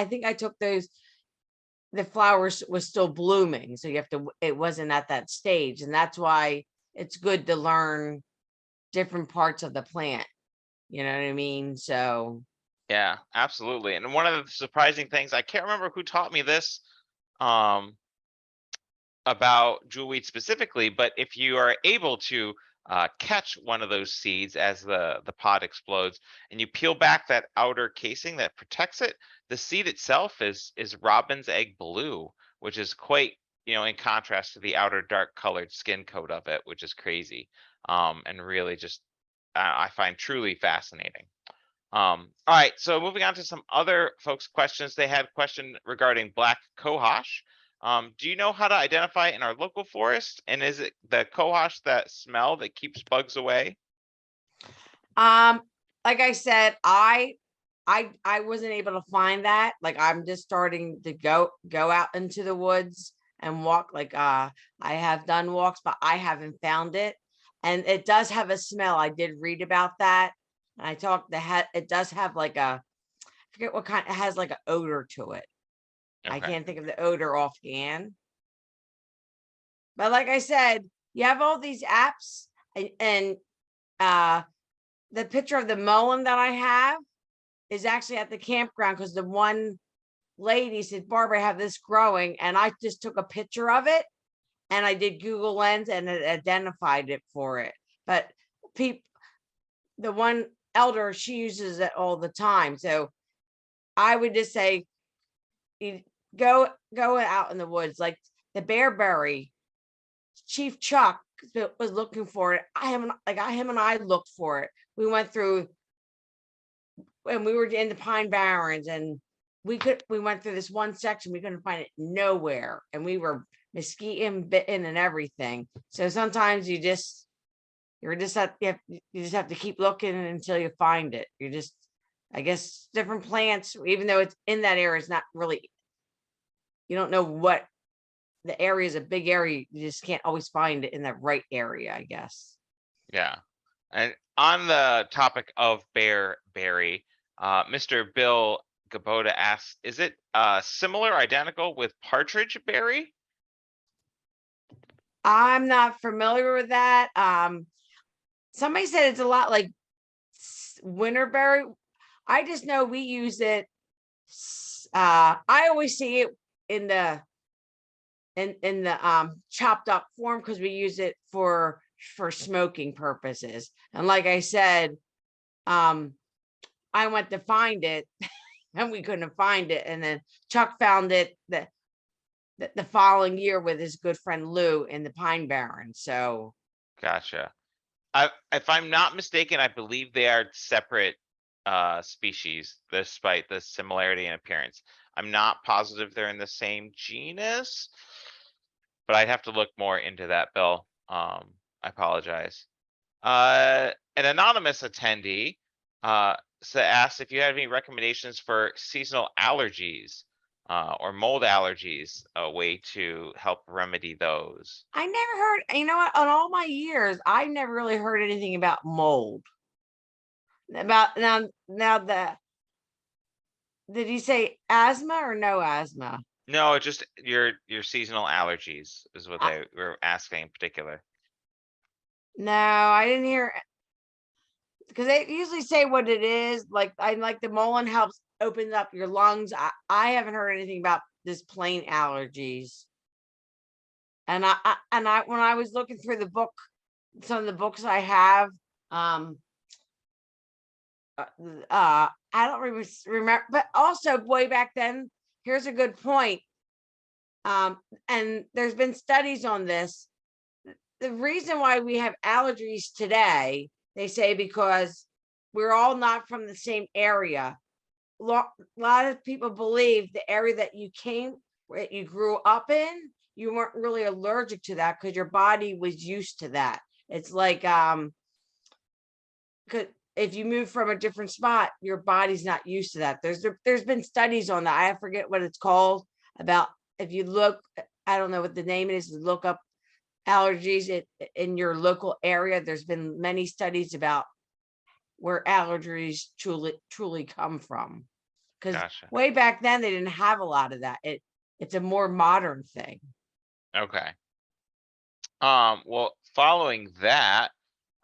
S2: think I took those, the flowers was still blooming, so it wasn't at that stage, and that's why it's good to learn different parts of the plant. You know what I mean? So
S1: Yeah, absolutely. And one of the surprising things, I can't remember who taught me this, about jewelweed specifically, but if you are able to catch one of those seeds as the pod explodes, and you peel back that outer casing that protects it, the seed itself is robin's egg blue, which is quite, in contrast to the outer dark colored skin coat of it, which is crazy, and really just I find truly fascinating. All right, so moving on to some other folks' questions. They had a question regarding black cohosh. Do you know how to identify it in our local forest? And is it the cohosh, that smell that keeps bugs away?
S2: like I said, I wasn't able to find that. Like, I'm just starting to go out into the woods and walk. Like, I have done walks, but I haven't found it. And it does have a smell. I did read about that. And I talked it does have like I forget what kind, it has like an odor to it. I
S1: Okay.
S2: can't think of the odor offhand. But like I said, you have all these apps, and the picture of the mullein that I have is actually at the campground, because the one lady said, Barbara, I have this growing, and I just took a picture of it, and I did Google Lens, and it identified it for it. But the one elder, she uses it all the time. So I would just say, go out in the woods, like the bearberry. Chief Chuck was looking for it. Him and I looked for it. We went through, and we were in the Pine Barrens, and we went through this one section. We couldn't find it nowhere, and we were mosquito bitten and everything. So sometimes you just have to keep looking until you find it. I guess different plants, even though it's in that area, it's not really, you don't know what the area is. A big area, you just can't always find it in that right area, I guess.
S1: Yeah. And on the topic of bearberry, Mr. Bill Gaboda asks, is it similar, identical with partridge berry?
S2: I'm not familiar with that. Somebody said it's a lot like winterberry. I just know we use it. I always see it in the chopped up form, because we use it for smoking purposes. And like I said, I went to find it and we couldn't find it. And then Chuck found it the following year with his good friend Lou in the Pine Barrens. So
S1: Gotcha. If I'm not mistaken, I believe they are separate species, despite the similarity in appearance. I'm not positive they're in the same genus, but I'd have to look more into that, Bill. I apologize. An anonymous attendee asked if you had any recommendations for seasonal allergies or mold allergies, a way to help remedy those.
S2: I never heard, you know what, on all my years, I never really heard anything about mold. About now did he say asthma or no asthma?
S1: No, just your seasonal allergies is what
S2: I,
S1: they were asking in particular.
S2: no, I didn't hear, because they usually say what it is. Like, I like the mullein helps open up your lungs. I haven't heard anything about this plain allergies. And I when I was looking through the book, some of the books I have, I don't remember, but also way back then, here's a good point. And there's been studies on this. The reason why we have allergies today, they say, because we're all not from the same area. lot of people believe the area that you grew up in, you weren't really allergic to that because your body was used to that. It's like, if you move from a different spot, your body's not used to that. There's been studies on that. I forget what it's called, about if you look, I don't know what the name is, look up allergies in your local area. There's been many studies about where allergies truly come from. Because
S1: Gotcha.
S2: way back then they didn't have a lot of that. It's a more modern thing.
S1: Okay. Well, following that,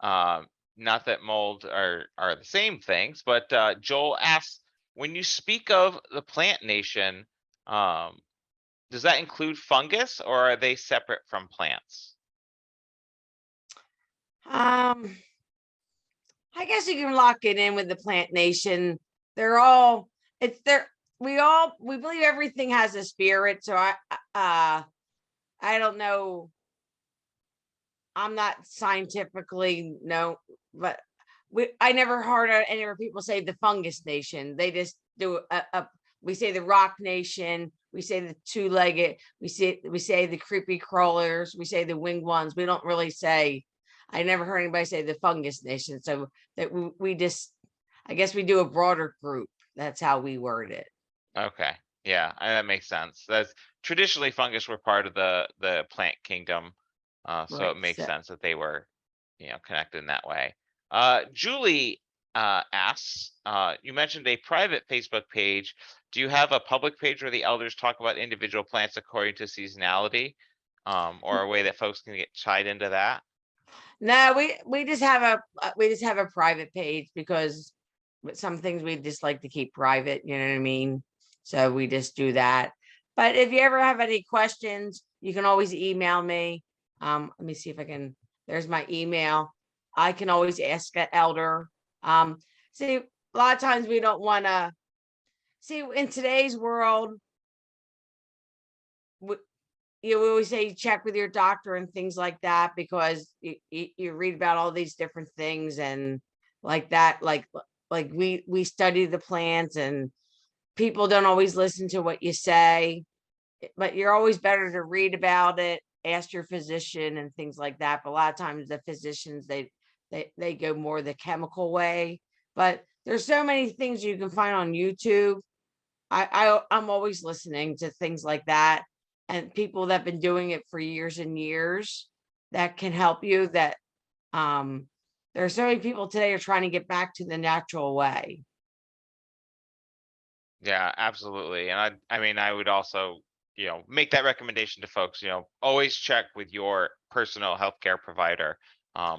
S1: not that mold are the same things, but Joel asks, when you speak of the plant nation, does that include fungus, or are they separate from plants?
S2: I guess you can lock it in with the plant nation. They're all it's there. We believe everything has a spirit. So I don't know. I'm not scientifically but I never heard any of people say the fungus nation. They just do we say the rock nation, we say the two-legged, we say the creepy crawlers, we say the winged ones. We don't really say, I never heard anybody say the fungus nation. So that we just, I guess we do a broader group. That's how we word it.
S1: Okay. Yeah, that makes sense. That's traditionally fungus were part of the plant kingdom. So
S2: Right.
S1: it makes
S2: So,
S1: sense that they were, connected in that way. Julie asks, you mentioned a private Facebook page. Do you have a public page where the elders talk about individual plants according to seasonality, or a way that folks can get tied into that?
S2: no, we just have a private page because some things we just like to keep private, you know what I mean? So we just do that. But if you ever have any questions, you can always email me. Let me see if I can, there's my email. I can always ask an elder. See, a lot of times we don't want to see in today's world, we always say check with your doctor and things like that, because you read about all these different things and like that, like we study the plants and people don't always listen to what you say, but you're always better to read about it, ask your physician and things like that. But a lot of times the physicians, they go more the chemical way, but there's so many things you can find on YouTube. I'm always listening to things like that, and people that have been doing it for years and years that can help you. That there are so many people today are trying to get back to the natural way.
S1: Yeah, absolutely. And I mean, I would also, make that recommendation to folks, always check with your personal healthcare provider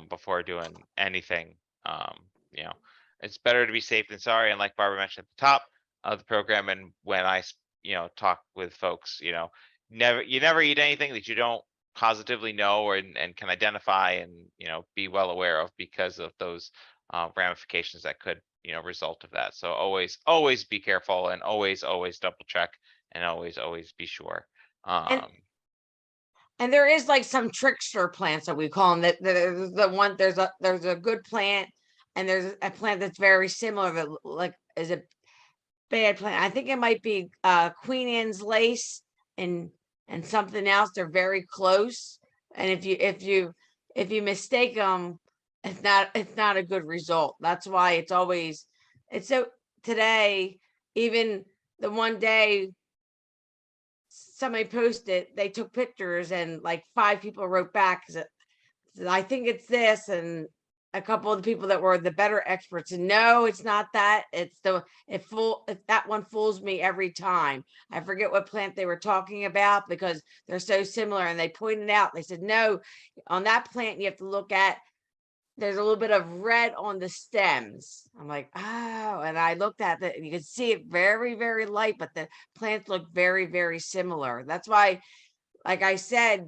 S1: before doing anything. Um, you know, it's better to be safe than sorry. And like Barbara mentioned at the top of the program, and when talk with folks, you never eat anything that you don't positively know or and can identify and be well aware of, because of those ramifications that could result of that. So always be careful, and always double check, and always be sure.
S2: And and there is like some trickster plants that we call them. That there's a good plant, and there's a plant that's very similar that like is a bad plant. I think it might be Queen Anne's lace and something else. They're very close, and if you mistake them, it's not a good result. That's why it's so today. Even the one day somebody posted, they took pictures and like 5 people wrote back, I think it's this, and a couple of the people that were the better experts, and no, it's not that. It's that one fools me every time. I forget what plant they were talking about because they're so similar, and they pointed out, they said, no, on that plant you have to look at, there's a little bit of red on the stems. I'm like, oh, and I looked at it and you can see it very, very light, but the plants look very, very similar. That's why, like I said,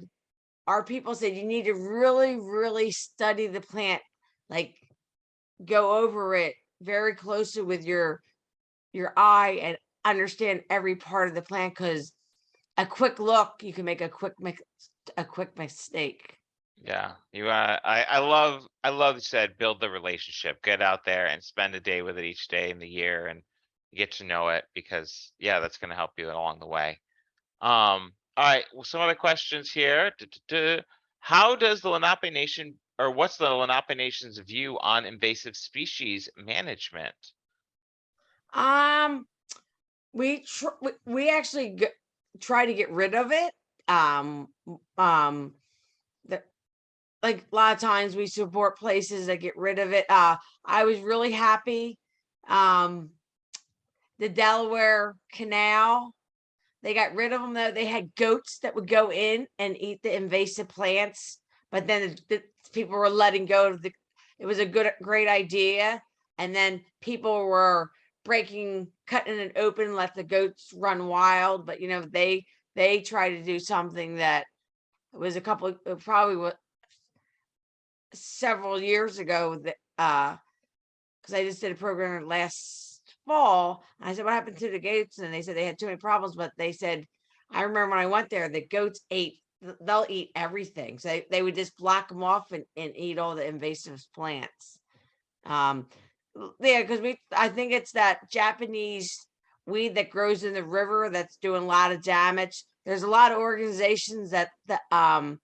S2: our people said you need to really, really study the plant, like go over it very closely with your eye and understand every part of the plant, because a quick look, you can make a quick mistake.
S1: Yeah, I love you said build the relationship, get out there and spend a day with it each day in the year, and get to know it, because yeah, that's going to help you along the way. All right, well, some other questions here. How does the Lenape Nation, or what's the Lenape Nation's view on invasive species management?
S2: Um, we actually try to get rid of it. Um, the, like a lot of times we support places that get rid of it. I was really happy. The Delaware Canal, they got rid of them though. They had goats that would go in and eat the invasive plants, but then people were letting go of the. It was a great idea, and then people were cutting it open, let the goats run wild. But they tried to do something that was probably what several years ago, that because I just did a program last fall. And I said, what happened to the goats? And they said they had too many problems, but they said, I remember when I went there, the goats they'll eat everything. So they would just block them off and eat all the invasive plants. Yeah, because I think it's that Japanese weed that grows in the river that's doing a lot of damage. There's a lot of organizations that I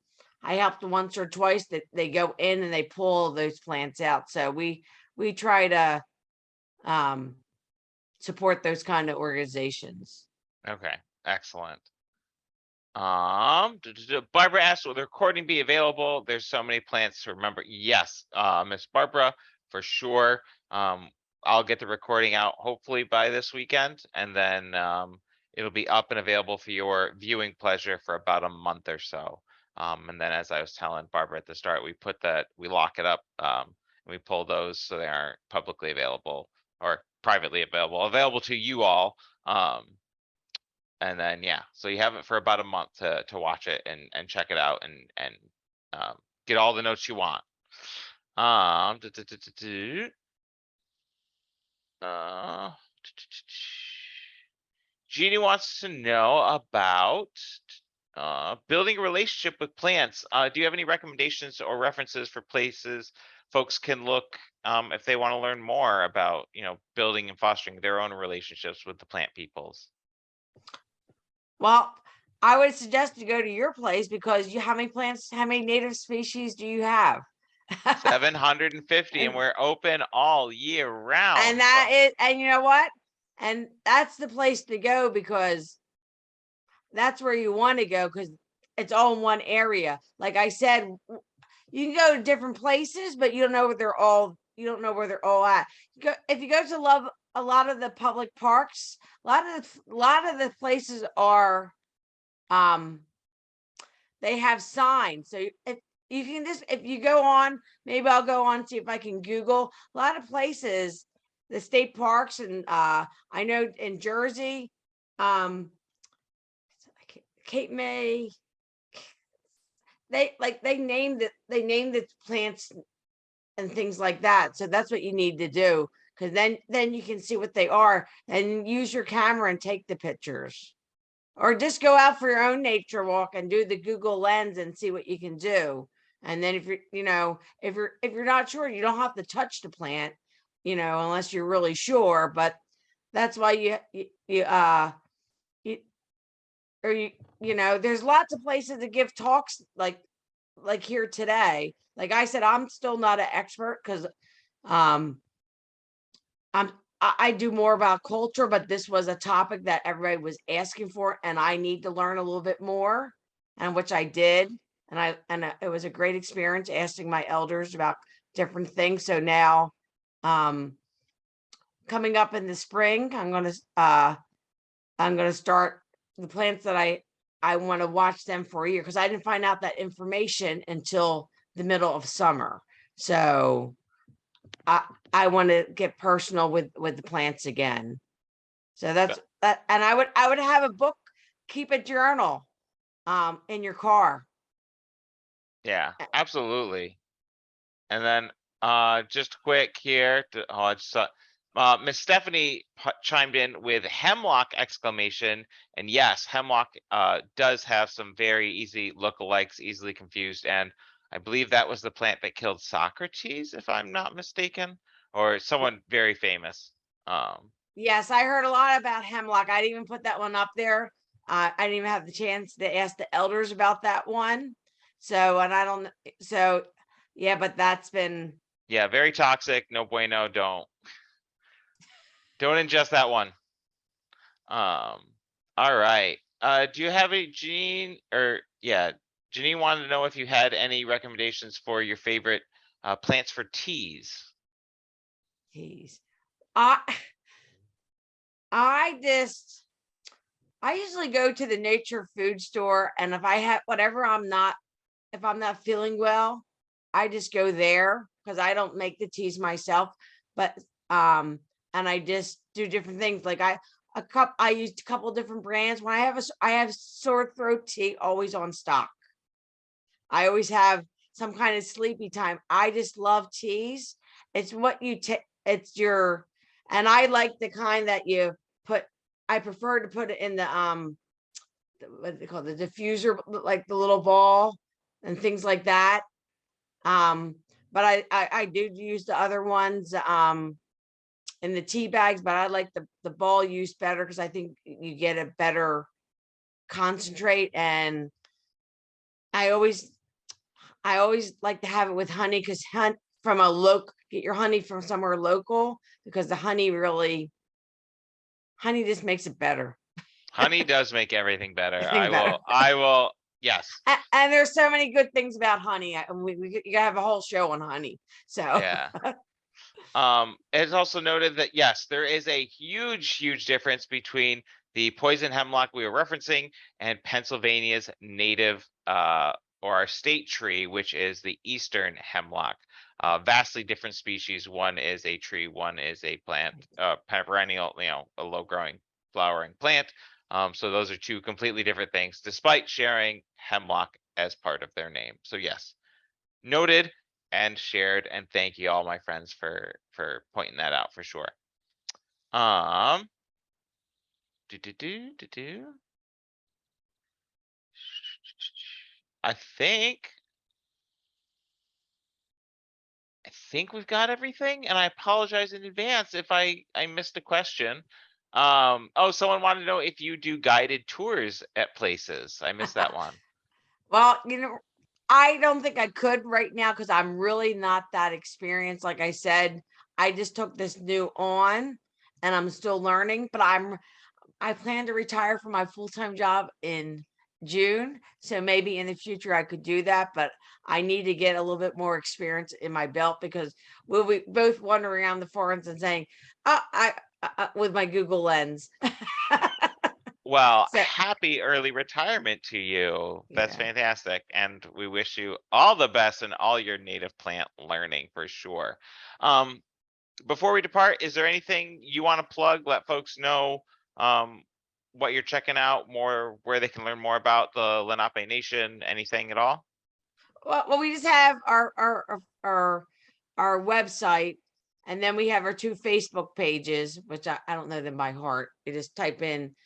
S2: helped once or twice that they go in and they pull those plants out. So we try to support those kind of organizations.
S1: Okay, excellent. Barbara asked, will the recording be available? There's so many plants to remember. Yes, Miss Barbara, for sure. I'll get the recording out hopefully by this weekend, and then it'll be up and available for your viewing pleasure for about a month or so. And then, as I was telling Barbara at the start, we lock it up, and we pull those so they aren't publicly available or privately available to you all. And then yeah, so you have it for about a month to watch it and check it out and get all the notes you want. Jeannie wants to know about building a relationship with plants. Do you have any recommendations or references for places folks can look if they want to learn more about building and fostering their own relationships with the plant peoples?
S2: Well, I would suggest to go to your place because how many native species do you have?
S1: 750, and we're open all year round.
S2: And you know what? And that's the place to go, because that's where you want to go, because it's all in one area. Like I said, you can go to different places, but you don't know where they're all at. If you go to a lot of the public parks, a lot of the places are they have signs. So if you go on, maybe I'll go on, see if I can Google a lot of places, the state parks, and I know in Jersey, Cape May, they named the plants and things like that. So that's what you need to do, because then you can see what they are and use your camera and take the pictures, or just go out for your own nature walk and do the Google Lens and see what you can do. And then if you're not sure, you don't have to touch the plant, unless you're really sure. But that's why there's lots of places to give talks like here today. Like I said, I'm still not an expert because I do more about culture, but this was a topic that everybody was asking for, and I need to learn a little bit more, and which I did. And it was a great experience asking my elders about different things. So now, coming up in the spring, I'm gonna start the plants that I want to watch them for a year, because I didn't find out that information until the middle of summer. So I want to get personal with the plants again. So that's that. And I would have a book, keep a journal in your car.
S1: Yeah, absolutely. And then just quick here Miss Stephanie chimed in with hemlock exclamation, and yes, hemlock does have some very easy lookalikes, easily confused, and I believe that was the plant that killed Socrates, if I'm not mistaken, or someone very famous.
S2: Yes, I heard a lot about hemlock. I didn't even put that one up there. I didn't even have the chance to ask the elders about that one. So, and I don't, so yeah, but that's been,
S1: Yeah, very toxic. No bueno. Don't ingest that one. All right. Do you have a Janine or yeah, Janine wanted to know if you had any recommendations for your favorite plants for teas.
S2: geez. I, I just, I usually go to the nature food store, and if I have whatever if I'm not feeling well, I just go there because I don't make the teas myself. But and I just do different things. Like I used a couple different brands. When I have sore throat tea always on stock. I always have some kind of sleepy time. I just love teas. It's what you take. It's your, and I like the kind that you put. I prefer to put it in the what they call the diffuser, like the little ball and things like that. But I do use the other ones in the tea bags, but I like the ball use better because I think you get a better concentrate. And I always like to have it with honey because from a local, get your honey from somewhere local because the honey just makes it better.
S1: Honey does make everything better.
S2: Everything better.
S1: I will, yes.
S2: And there's so many good things about honey. You gotta have a whole show on honey. So
S1: Yeah. It's also noted that yes, there is a huge difference between the poison hemlock we were referencing and Pennsylvania's native or our state tree, which is the eastern hemlock. Vastly different species. One is a tree, one is a plant, perennial, a low growing flowering plant. So those are two completely different things, despite sharing hemlock as part of their name. So yes, noted and shared, and thank you all my friends for pointing that out for sure. I think we've got everything, and I apologize in advance if I missed a question. Oh, someone wanted to know if you do guided tours at places. I missed that one.
S2: well, I don't think I could right now because I'm really not that experienced. Like I said, I just took this new on and I'm still learning, but I plan to retire from my full-time job in June. So maybe in the future I could do that, but I need to get a little bit more experience in my belt because we'll be both wandering around the forest and saying, with my Google lens.
S1: Well,
S2: So,
S1: happy early retirement to you. That's
S2: yeah.
S1: fantastic. And we wish you all the best in all your native plant learning for sure. Before we depart, is there anything you want to plug, let folks know what you're checking out, more where they can learn more about the Lenape Nation, anything at all?
S2: Well, we just have our website, and then we have our 2 Facebook pages, which I don't know them by heart. You just type in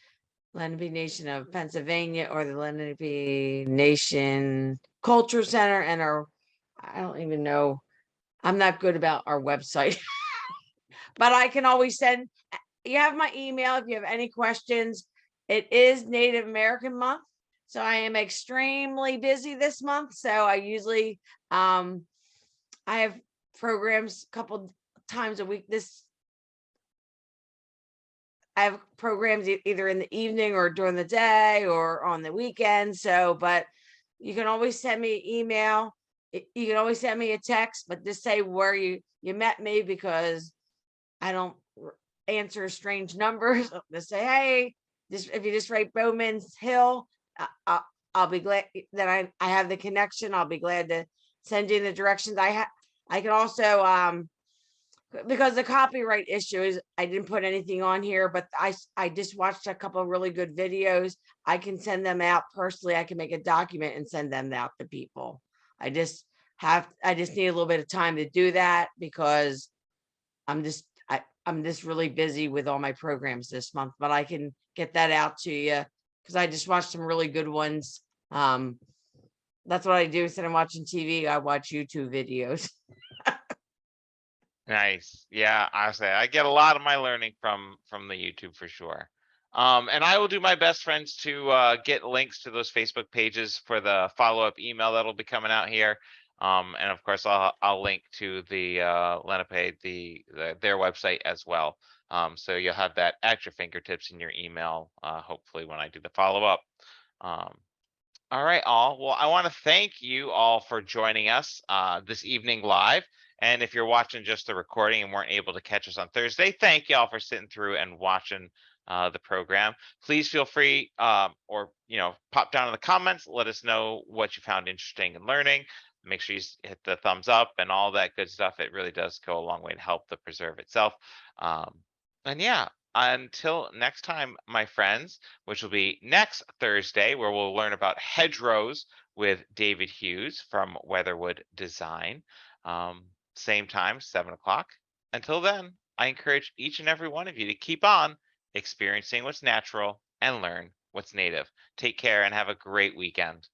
S2: Lenape Nation of Pennsylvania or the Lenape Nation Culture Center, and I don't even know. I'm not good about our website, but I can always send. You have my email if you have any questions. It is Native American Month, so I am extremely busy this month. So I usually I have programs a couple times a week. I have programs either in the evening or during the day or on the weekend. So, but you can always send me an email. You can always send me a text, but just say where you met me because I don't answer strange numbers. Just say, hey, if you just write Bowman's Hill, I'll be glad that I have the connection. I'll be glad to send you the directions. I can also because the copyright issue is I didn't put anything on here, but I just watched a couple of really good videos. I can send them out personally. I can make a document and send them out to people. I just need a little bit of time to do that because I'm just really busy with all my programs this month, but I can get that out to you because I just watched some really good ones. That's what I do. Instead of watching TV, I watch YouTube videos.
S1: Nice. Yeah, honestly, I get a lot of my learning from the YouTube for sure. And I will do my best, friends, to get links to those Facebook pages for the follow-up email that'll be coming out here. And of course, I'll link to the Lenape, their website as well. So you'll have that at your fingertips in your email, hopefully when I do the follow-up. Um, all right, all. Well, I want to thank you all for joining us this evening live. And if you're watching just the recording and weren't able to catch us on Thursday, thank you all for sitting through and watching the program. Please feel free, or pop down in the comments. Let us know what you found interesting and learning. Make sure you hit the thumbs up and all that good stuff. It really does go a long way to help the preserve itself. Um, and yeah, until next time, my friends, which will be next Thursday, where we'll learn about hedgerows with David Hughes from Weatherwood Design. Same time, 7 o'clock. Until then, I encourage each and every one of you to keep on experiencing what's natural and learn what's native. Take care and have a great weekend.